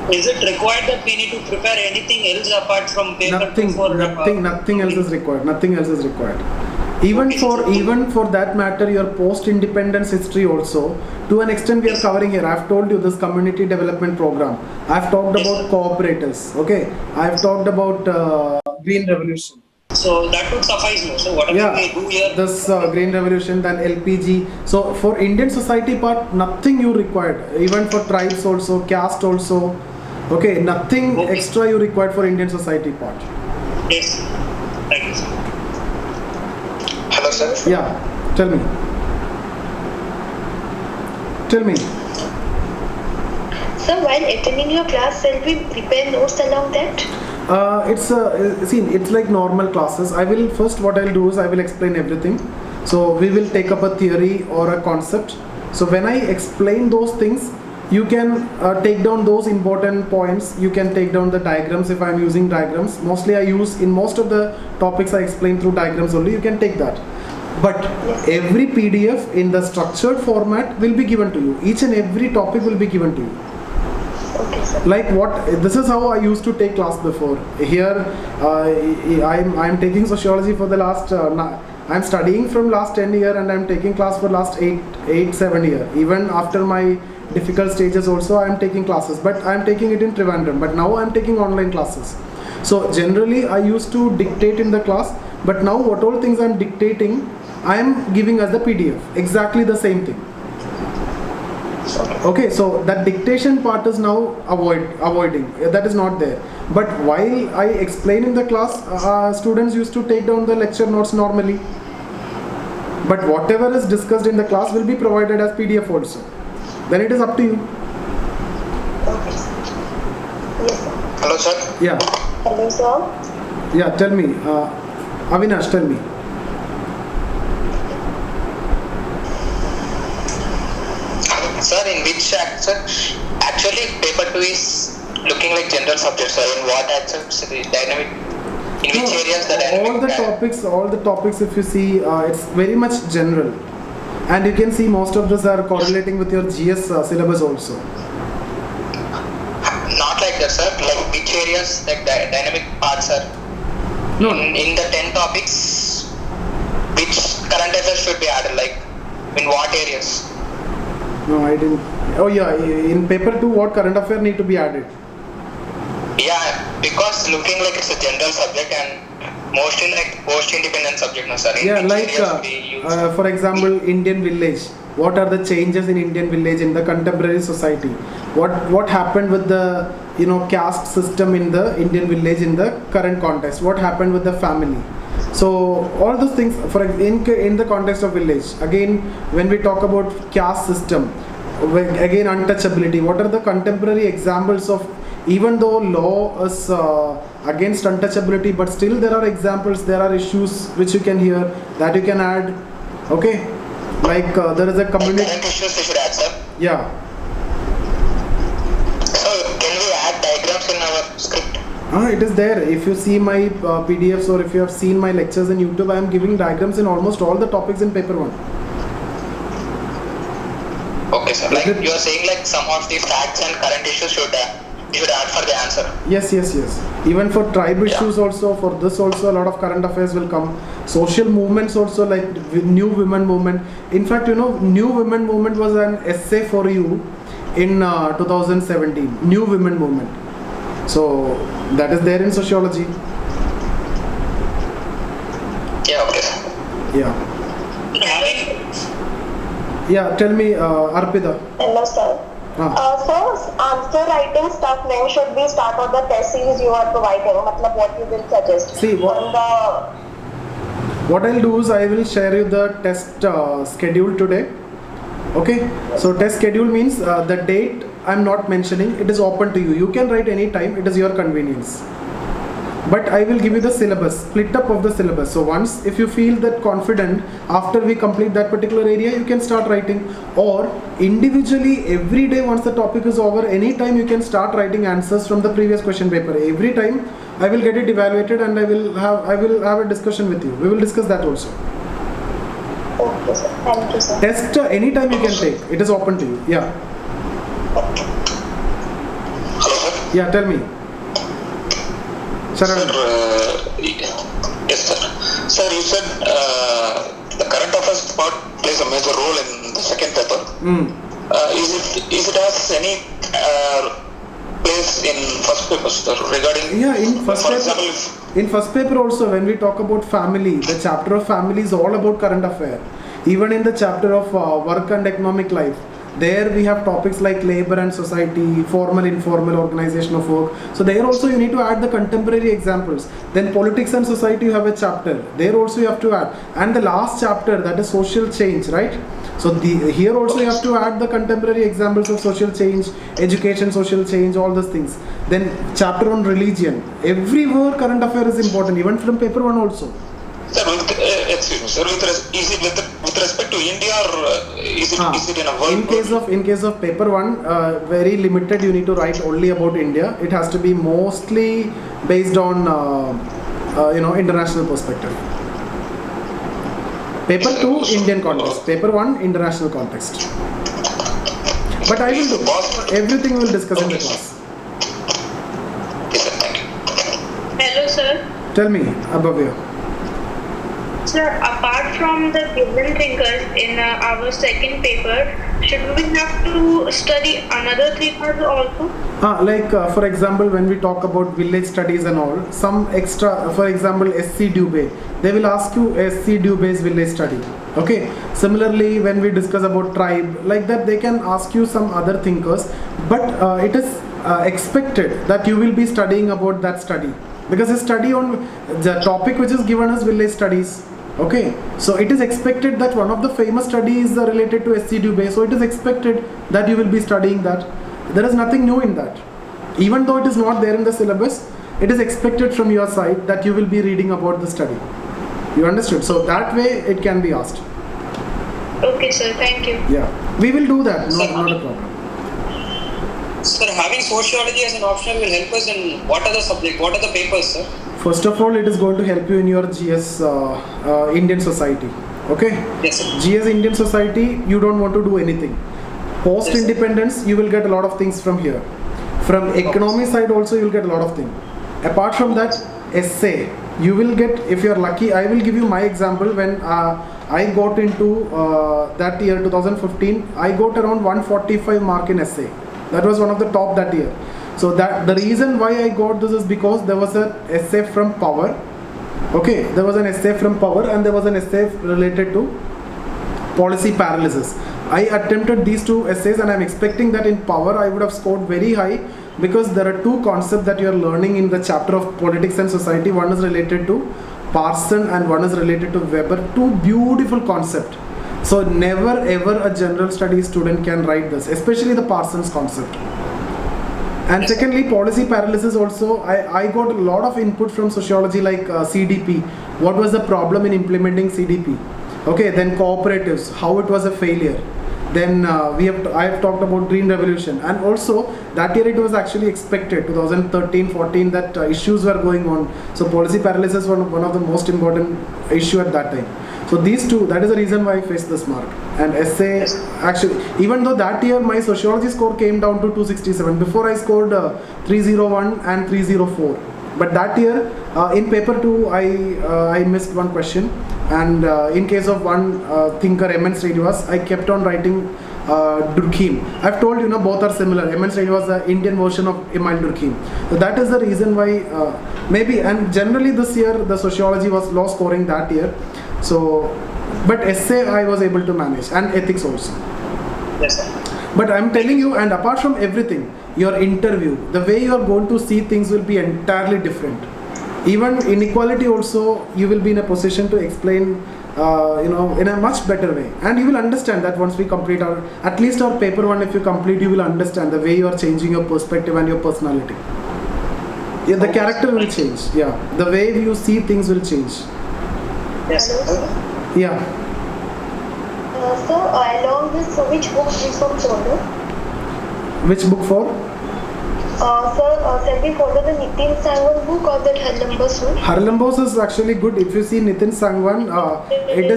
Is it required that we need to prepare anything else apart from paper 2 for Nothing else is required. Nothing else is required. Even for that matter, your post-independence history also, to an extent we are covering here. I've told you this community development program. I've talked about cooperators. Okay. I've talked about Green Revolution. So that would suffice, no? So whatever we do here. This Green Revolution, then LPG. So for Indian society part, nothing you required. Even for tribes also, caste also. Okay, nothing extra you required for Indian society part. Yes. Thank you, sir. Hello, sir. Yeah, tell me. Sir, while attending your class, shall we prepare notes along that? It's like normal classes. What I'll do is I will explain everything. So we will take up a theory or a concept. So when I explain those things, you can take down those important points. You can take down the diagrams if I'm using diagrams. Mostly I use in most of the topics I explain through diagrams only. You can take that. But every PDF in the structured format will be given to you. Each and every topic will be given to you. Okay, sir. Like this is how I used to take class before. Here I'm taking sociology for the last I'm studying from last 10 year, and I'm taking class for last 7 year. Even after my difficult stages also I'm taking classes, but I'm taking it in Trivandrum. But now I'm taking online classes. So generally I used to dictate in the class, but now what all things I'm dictating I am giving as the PDF, exactly the same thing. Okay, so that dictation part is now avoiding, that is not there. But while I explain in the class, students used to take down the lecture notes normally. But whatever is discussed in the class will be provided as PDF also. Then it is up to you. Okay, sir. Yes, sir. Hello, sir. Yeah, Hello, sir. yeah, tell me. Avinash, tell me. Sir, in which sir, actually paper 2 is looking like general subjects, sir. In what aspects the dynamic, in which areas the dynamic? All the topics if you see, it's very much general. And you can see most of those are correlating with your GS syllabus also. Not like that, sir. Like which areas, like the dynamic parts, sir. No. In the 10 topics, which current affairs should be added, like in what areas? No, I didn't. Oh yeah, in paper 2 what current affair need to be added? Yeah, because looking like it's a general subject and mostly like post-independent subject, no, sir. In Yeah, which like areas we use? for example, Indian village. What are the changes in Indian village in the contemporary society? What happened with the caste system in the Indian village in the current context? What happened with the family? So all those things in the context of village. Again, when we talk about caste system, again untouchability. What are the contemporary examples of, even though law is against untouchability, but still there are examples, there are issues which you can hear that you can add. Okay, like there is a community. Current issues we should add, sir. Yeah. So can we add diagrams in our script? It is there. If you see my PDFs or if you have seen my lectures in YouTube, I am giving diagrams in almost all the topics in paper 1. Okay, sir. Like you are saying, like some of the facts and current issues you should add for the answer. Yes. Even for tribe issues also, for this also a lot of current affairs will come. Social movements also, like New Women Movement. In fact, New Women Movement was an essay for you in 2017. New Women Movement. So that is there in sociology. Yeah, okay, sir. Yeah. Yeah, tell me, Arpita. Hello, sir. So, answer writing stuff when should we start on the test series you are providing? Matlab, what you will suggest? See, what I'll do is I will share you the test schedule today. Okay, so test schedule means the date I'm not mentioning, it is open to you. You can write any time, it is your convenience. But I will give you the syllabus, split up of the syllabus. So once, if you feel that confident, after we complete that particular area, you can start writing. Or individually, every day once the topic is over, any time you can start writing answers from the previous question paper. Every time I will get it evaluated and I will have a discussion with you. We will discuss that also. Okay, sir. Thank you, sir. Test anytime you can take. It is open to you. Yeah. Hello, sir. Yeah, tell me. Sir, yes, sir. Sir, you said the current affairs part plays a major role in the second paper. Is it has any place in first paper, sir, regarding? Yeah, in first for paper. Example, In first paper also, when we talk about family, the chapter of family is all about current affair. Even in the chapter of work and economic life, there we have topics like labor and society, formal, informal organization of work. So there also you need to add the contemporary examples. Then politics and society, you have a chapter. There also you have to add. And the last chapter, that is social change, right? So here also you have to add the contemporary examples of social change, education, social change, all those things. Then chapter on religion. Everywhere current affair is important, even from paper 1 also. sir, excuse me, sir, is it with respect to India or is it in a world? In case of paper 1, very limited, you need to write only about India. It has to be mostly based on international perspective. Paper 2 Indian context, paper 1 international context. But I will do everything we will discuss in the class. Yes, sir. Thank you. Hello, sir. Tell me, above here. Sir, apart from the given thinkers in our second paper, should we have to study another thinkers also? For example, when we talk about village studies and all, some extra, for example, SC Dubé, they will ask you SC Dubé's village study. Okay. Similarly, when we discuss about tribe, like that, they can ask you some other thinkers, but it is expected that you will be studying about that study, because a study on the topic which is given as village studies. Okay, so it is expected that one of the famous studies is related to SC Dubé, so it is expected that you will be studying that. There is nothing new in that. Even though it is not there in the syllabus, it is expected from your side that you will be reading about the study. You understood? So that way it can be asked. Okay, sir. Thank you. Yeah, we will do that. Not a problem. Sir, having sociology as an option will help us in what are the subjects, what are the papers, sir? First of all, it is going to help you in your GS Indian society. Okay? Yes, sir. GS Indian society, you don't want to do anything. Post independence, you will get a lot of things from here. From economy side also, you will get a lot of things. Apart from that, essay, you will get, if you are lucky, I will give you my example. When I got into that year 2015, I got around 145 mark in essay. That was one of the top that year. So that the reason why I got this is because there was an essay from Power. Okay, there was an essay from Power and there was an essay related to policy paralysis. I attempted these two essays and I'm expecting that in Power I would have scored very high, because there are two concepts that you are learning in the chapter of politics and society. One is related to Parson and one is related to Weber. Two beautiful concepts. So never ever a general studies student can write this, especially the Parsons concept. And secondly, policy paralysis also, I got a lot of input from sociology, like CDP. What was the problem in implementing CDP? Okay, then cooperatives, how it was a failure. Then I have talked about Green Revolution, and also that year it was actually expected, 2013-14, that issues were going on. So policy paralysis was one of the most important issue at that time. So these two, that is the reason why I faced this mark. And essay, actually, even though that year my sociology score came down to 267, before I scored 301 and 304. But that year, in paper 2, I missed one question. And in case of one thinker, M.N. Srinivas, I kept on writing Durkheim. I've told you, both are similar. M.N. Srinivas, the Indian version of Emile Durkheim. So that is the reason why, maybe, and generally this year, the sociology was low scoring that year. So, but essay I was able to manage, and ethics also. Yes, sir. But I'm telling you, and apart from everything, your interview, the way you are going to see things will be entirely different. Even inequality also, you will be in a position to explain, in a much better way. And you will understand that once we complete at least our paper 1, if you complete, you will understand the way you are changing your perspective and your personality. Yeah, the character will change. Yeah, the way you see things will change. Yes, sir. Yeah. So along this, which book is from follow? Which book for? Shall we follow the Nitin Sangwan book or that Harlambos book? Harlambos is actually good. If you see Nitin Sangwan, it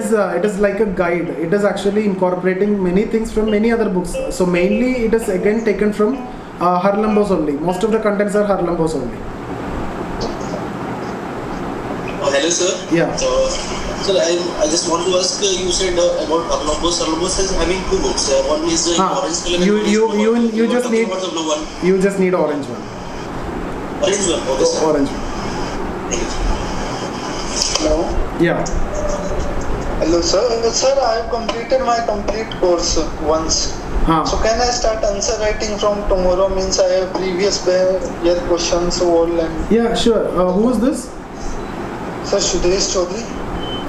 is like a guide. It is actually incorporating many things from many other books. So mainly it is again taken from Harlambos only. Most of the contents are Harlambos only. Hello, sir. Yeah. So I just want to ask, you said about Harlambos. Harlambos is having two books. One is the orange color. You just need the blue one. You just need orange one. Orange one. Okay, sir. Orange one. Thank you. Hello. Yeah. Hello, sir. Sir, I have completed my complete course once. So can I start answer writing from tomorrow? Means I have previous year questions all and. Yeah, sure. Who is this? Sir, Sudhesh Chaudhary.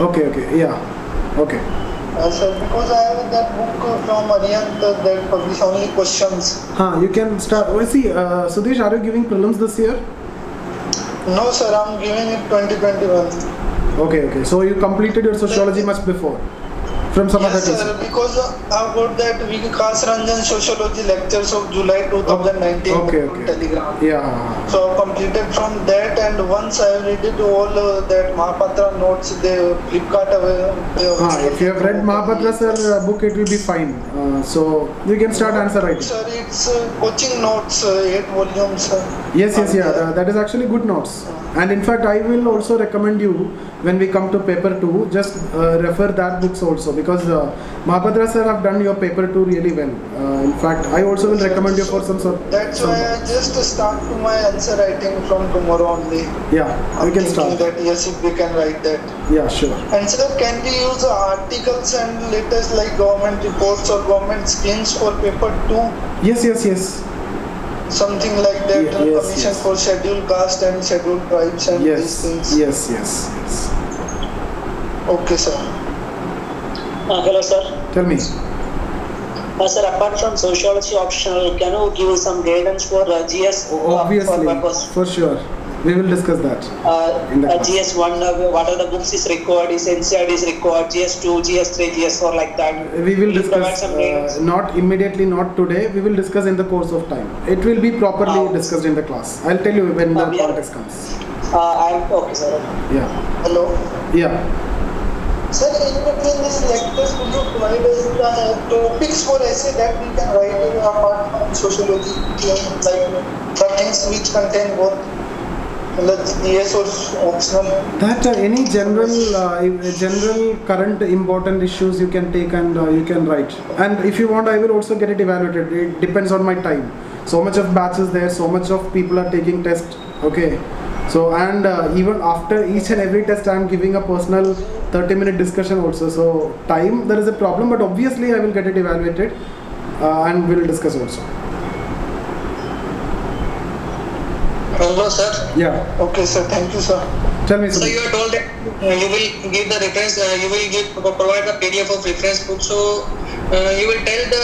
Okay. Yeah. Okay. Sir, because I have that book from Arihant that publish only questions. You can start. See, Sudesh, are you giving prelims this year? No, sir. I'm giving it 2021. Okay. So you completed your sociology much before. from some other Yes, teacher. sir, because I've got that Vikas Ranjan Sociology lectures of July 2019 Okay, on okay. Telegram. Yeah. So I've completed from that, and once I read it all that Mahapatra notes, the Flipkart If you have read Mahapatra sir book, it will be fine. So you can start answer writing. Sir, it's coaching notes, 8 volumes. Yes, that is actually good notes. And in fact, I will also recommend you when we come to paper 2, just refer that books also, because Mahapatra sir have done your paper 2 really well. In fact, I also will recommend you for some sort. That's why I just start to my answer writing from tomorrow only. Yeah, we can Thinking start. that yes, if we can write that. Yeah, sure. And sir, can we use articles and letters like government reports or government schemes for paper 2? Yes. Something like that, Yes, commission yes. for scheduled caste and scheduled tribes and these things. Yes. Okay, sir. Hello, sir. Tell me. Sir, apart from sociology optional, can you give some guidance for GS? Obviously, for purpose? for sure. We will discuss that. In the class. GS1, what are the books is required? Is NCERT is required? GS2, GS3, GS4 like that? We will you provide discuss, some guidance? not immediately, not today. We will discuss in the course of time. It will be properly discussed in the class. I'll tell you when the yeah. context comes. I'm okay, sir. Yeah. Hello. Yeah. Sir, in between these lectures, could you provide us the topics for essay that we can write apart from sociology, like the things which contain both the GS or optional? That any general current important issues you can take and you can write. And if you want, I will also get it evaluated. It depends on my time. So much of batches there, so much of people are taking test. Okay. So and even after each and every test, I am giving a personal 30-minute discussion also. So time, there is a problem, but obviously I will get it evaluated and we will discuss also. Hello, sir. Yeah. Okay, sir. Thank you, sir. Tell me So something. you are told that you will give the reference, you will provide the PDF of reference book. So you will tell the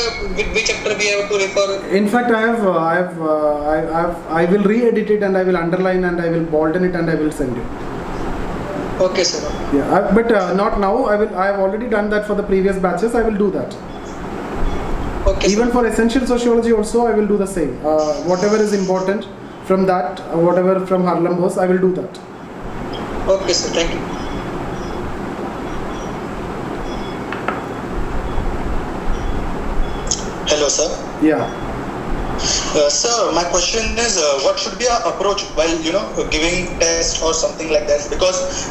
which chapter we have to refer. In fact, I will re-edit it and I will underline and I will bolden it and I will send you. Okay, sir. Yeah, but not now. I have already done that for the previous batches. I will do that. Okay, Even sir. for essential sociology also, I will do the same. Whatever is important from that, whatever from Harlem Bose, I will do that. Okay, sir. Thank you. Hello, sir. Yeah. Sir, my question is, what should be our approach while giving test or something like that? Because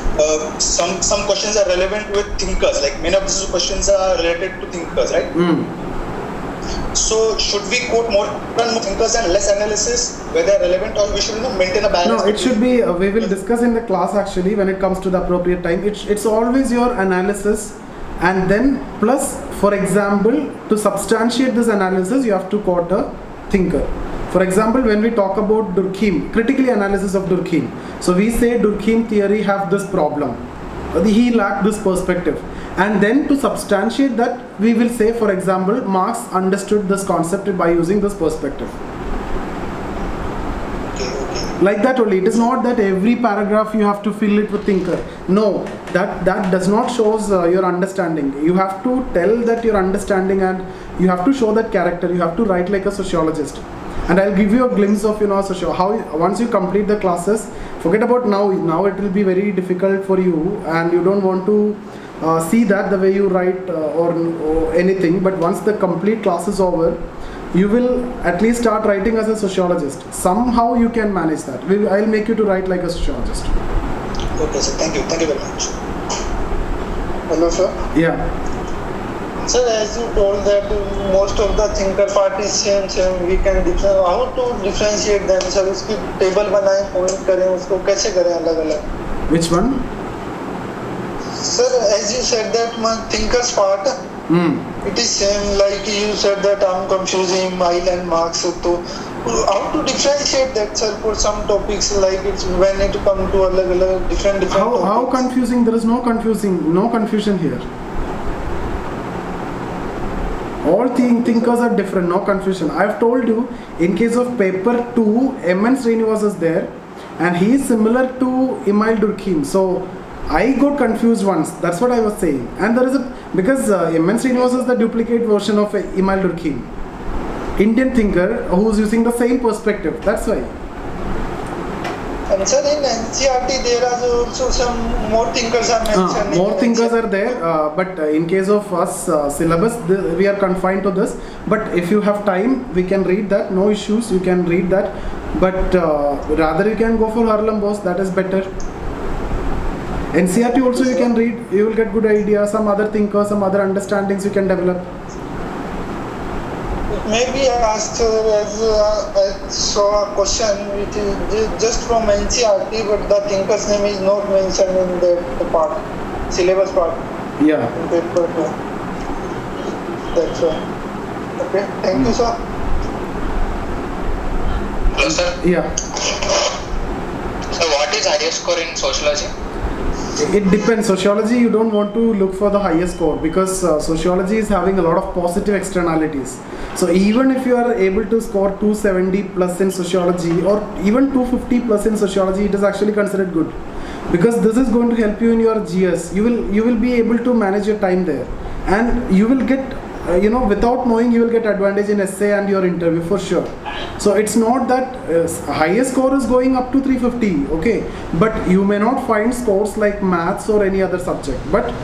some questions are relevant with thinkers. Like many of these questions are related to thinkers, right? So should we quote more thinkers and less analysis, whether relevant, or we should maintain a balance? No, it should be. We will discuss in the class actually when it comes to the appropriate time. It's always your analysis, and then plus, for example, to substantiate this analysis, you have to quote a thinker. For example, when we talk about Durkheim, critical analysis of Durkheim, so we say Durkheim theory have this problem. He lacked this perspective. And then to substantiate that, we will say, for example, Marx understood this concept by using this perspective. Like that only. It is not that every paragraph you have to fill it with thinker. No, that does not shows your understanding. You have to tell that your understanding, and you have to show that character. You have to write like a sociologist. And I'll give you a glimpse of how once you complete the classes. Forget about now. Now it will be very difficult for you, and you don't want to see that the way you write or anything. But once the complete class is over, you will at least start writing as a sociologist. Somehow you can manage that. I'll make you to write like a sociologist. Okay, sir. Thank you. Thank you very much. Hello, sir. Yeah. Sir, as you told that most of the thinker part is same, we can how to differentiate them? Sir उसकी table बनाएं, point करें, उसको कैसे करें अलग-अलग? Which one? Sir, as you said that my thinker's part, it is same like you said that I'm confusing Mill and Marx. So how to differentiate that, sir, for some topics like it's when it comes to different topics? How confusing? There is no confusion here. All thinkers are different, no confusion. I have told you, in case of paper 2, M.N. Srinivas is there, and he is similar to Emile Durkheim. So I got confused once. That's what I was saying. And there is a because MN Srinivas is the duplicate version of Imail Durkheim, Indian thinker who's using the same perspective. That's why. And sir, in NCERT there are also some more thinkers are mentioned. More thinkers are there, but in case of us syllabus, we are confined to this. But if you have time, we can read that. No issues, you can read that. But rather you can go for Harlem Boss. That is better. NCERT also you can read. You will get good idea. Some other thinkers, some other understandings you can develop. Maybe I asked as I saw a question which is just from NCERT, but the thinker's name is not mentioned in the part, syllabus part. Yeah. In paper 2. That's why. Okay, thank you, sir. Hello, sir. Yeah. So, what is highest score in sociology? It depends. Sociology, you don't want to look for the highest score because sociology is having a lot of positive externalities. So even if you are able to score 270 plus in sociology or even 250 plus in sociology, it is actually considered good because this is going to help you in your GS. You will be able to manage your time there, and you will get without knowing you will get advantage in essay and your interview for sure. So it's not that highest score is going up to 350, okay, but you may not find scores like maths or any other subject, but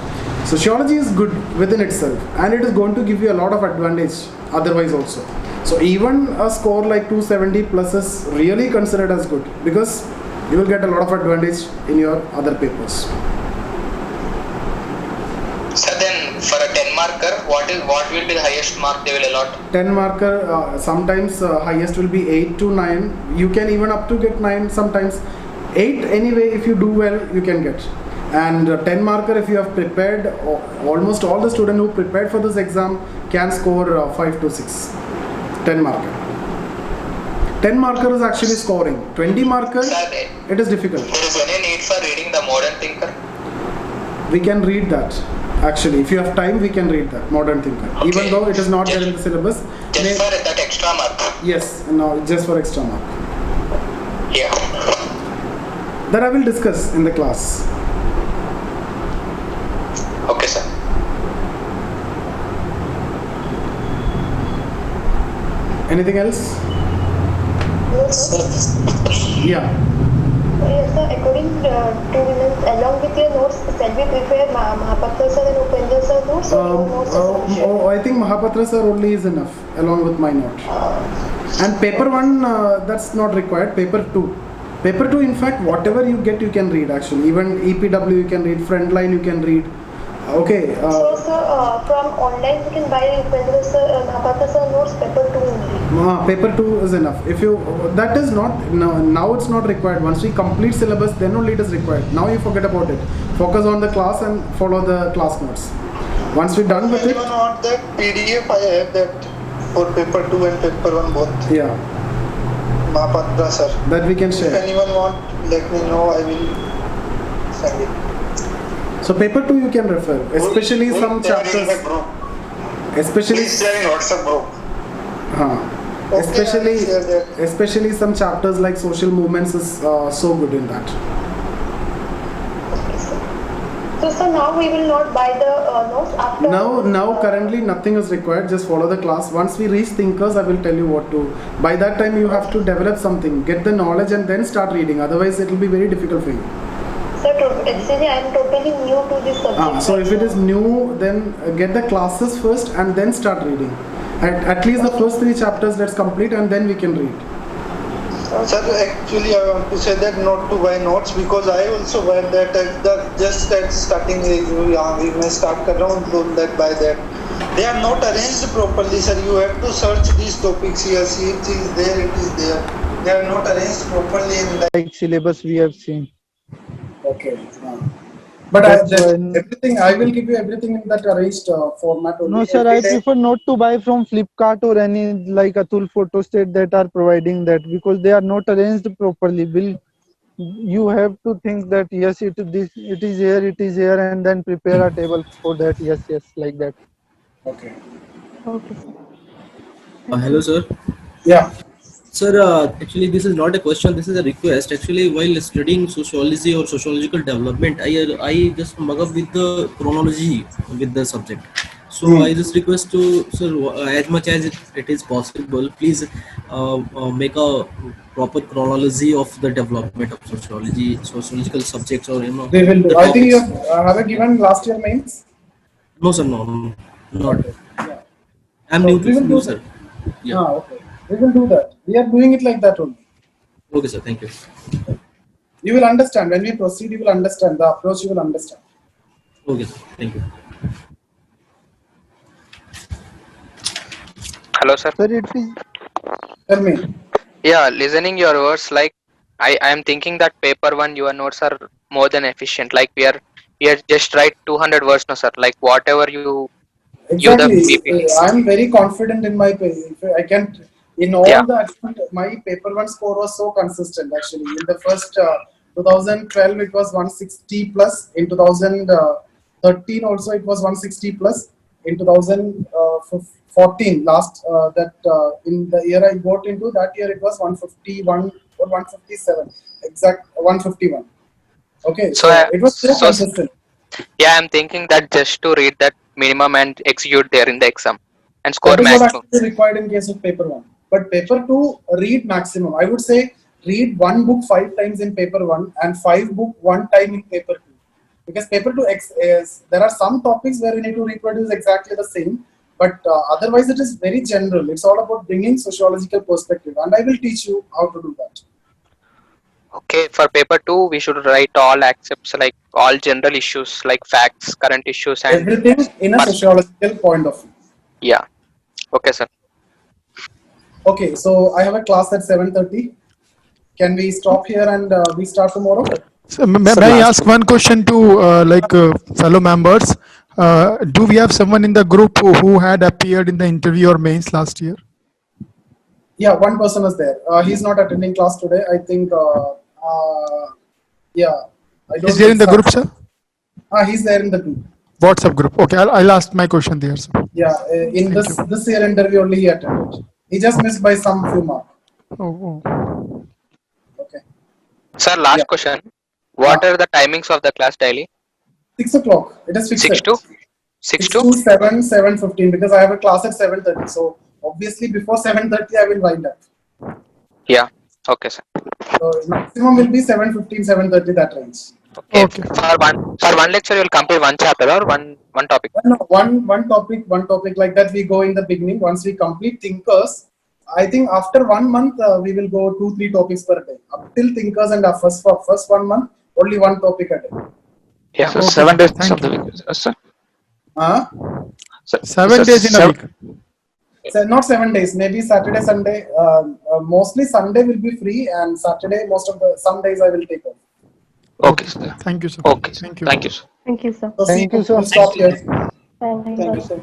sociology is good within itself and it is going to give you a lot of advantage otherwise also. So even a score like 270 plus is really considered as good because you will get a lot of advantage in your other papers. So then for a 10 marker, what will be the highest mark they will allot? 10 marker, sometimes highest will be 8 to 9. You can even up to get 9 sometimes. 8 anyway, if you do well, you can get. And 10 marker, if you have prepared, almost all the students who prepared for this exam can score 5 to 6. 10 marker. 10 marker is actually scoring. 20 marker, it is difficult. There is any need for reading the modern thinker? We can read that. Actually, if you have time, we can read that, Modern Thinker. Okay. Even though it is not there in the syllabus. Just for that extra mark? Yes, no, just for extra mark. Yeah. That I will discuss in the class. Okay, sir. Anything else? Yes, sir. Yeah. Yes, sir. According to women, along with your notes, shall we prepare Mahapatra sir and Upendra sir notes? Or notes I think Mahapatra sir only is enough along with my note. And paper 1, that's not required. Paper 2. Paper 2, in fact, whatever you get, you can read actually. Even EPW you can read, Friendline you can read. Okay. So, sir, from online we can buy Upendra sir, Mahapatra sir notes, paper 2 only. Paper 2 is enough. If you, that is not, now it's not required. Once we complete syllabus, then only it is required. Now you forget about it. Focus on the class and follow the class notes. Once we're done with it. Anyone want that PDF? I have that for paper 2 and paper 1 both. Yeah. Mahapatra sir. That we can share. If anyone want, let me know. I will send it. So paper 2 you can refer, especially some chapters. Especially. Please share in WhatsApp group. Okay, especially some chapters like social movements is so good in that. Okay, sir. So, sir, now we will not buy the notes after. Now currently nothing is required. Just follow the class. Once we reach thinkers, I will tell you what to. By that time, you have to develop something, get the knowledge, and then start reading. Otherwise, it will be very difficult for you. Sir, actually, I am totally new to this subject. So if it is new, then get the classes first and then start reading. At least the first 3 chapters let's complete and then we can read. Sir, actually I want to say that not to buy notes because I also buy that just at starting age, we may start around that by that. They are not arranged properly, sir. You have to search these topics here, see it is there, it is there. They are not arranged properly in like syllabus we have seen. Okay. But everything, I will give you everything in that arranged format only. No, sir, I prefer not to buy from Flipkart or any like Atul Photostat that are providing that because they are not arranged properly. You have to think that yes, it is here, and then prepare a table for that. Yes, like that. Okay. Okay, sir. Hello, sir. Yeah. Sir, actually, this is not a question. This is a request. Actually, while studying sociology or sociological development, I just mug up with the chronology with the subject. So I just request to sir, as much as it is possible, please make a proper chronology of the development of sociology, sociological subjects, or They will do. the I think you topics. have a given last year mains. No, sir, no, not. Okay. Yeah. I'm So new, we will new, do sir. that. Yeah. Ah, okay. We will do that. We are doing it like that only. Okay, sir. Thank you. You will understand when we proceed. You will understand the approach. You will understand. Okay, sir. Thank you. Hello, sir. Sir, it is Tell me. Yeah, listening your words, like I am thinking that paper one your notes are more than efficient. Like we are just write 200 words, no sir. Like whatever you give the Exactly. PPT. I am very confident in my I can in Yeah. all the attempt, my paper one score was so consistent actually. In the first 2012 it was 160 plus. In 2013 also it was 160 plus. In 2014 last in the year I got into that year it was 151 or 157 exact 151. Okay, So so it was so consistent. yeah, I'm thinking that just to read that minimum and execute there in the exam and score That is what maximum. actually required in case of paper one. But paper two, read maximum. I would say read one book 5 times in paper one and 5 book 1 time in paper two. Because paper two there are some topics where you need to reproduce exactly the same, but otherwise it is very general. It's all about bringing sociological perspective, and I will teach you how to do that. Okay, for paper two we should write all accepts like all general issues like facts, current issues and Everything in a sociological point of view. yeah. Okay, sir. Okay, so I have a class at 7:30. Can we stop here and we start tomorrow? So may I ask one question to fellow members? Do we have someone in the group who had appeared in the interview or mains last year? Yeah, one person is there. He's not attending class today. I think. Yeah, I don't. Is there in the group, sir? He's there in the group. WhatsApp group. Okay, I'll ask my question there, sir. Yeah, in this year interview only he attended. He just missed by some few marks. Oh. Okay. Sir, last question. What are the timings of the class daily? 6 o'clock. It is fixed. 6 to 7, 7:15 because I have a class at 7:30. So obviously before 7:30 I will wind up. Yeah. Okay, sir. So maximum will be 7:15, 7:30 that range. Okay. For one lecture you will complete one chapter or one topic. No, one topic like that we go in the beginning. Once we complete thinkers, I think after 1 month we will go 2-3 topics per day. Up till thinkers and our first 1 month only one topic a day. Yeah. So 7 days of the week, sir. 7 days in a week. So not 7 days, maybe Saturday, Sunday. Mostly Sunday will be free, and Saturday some days I will take off. Okay, sir. Thank you, sir. Okay. Thank you. Thank you, sir. Thank you, sir. So Thank you, sir. we'll stop here. Thank you, sir.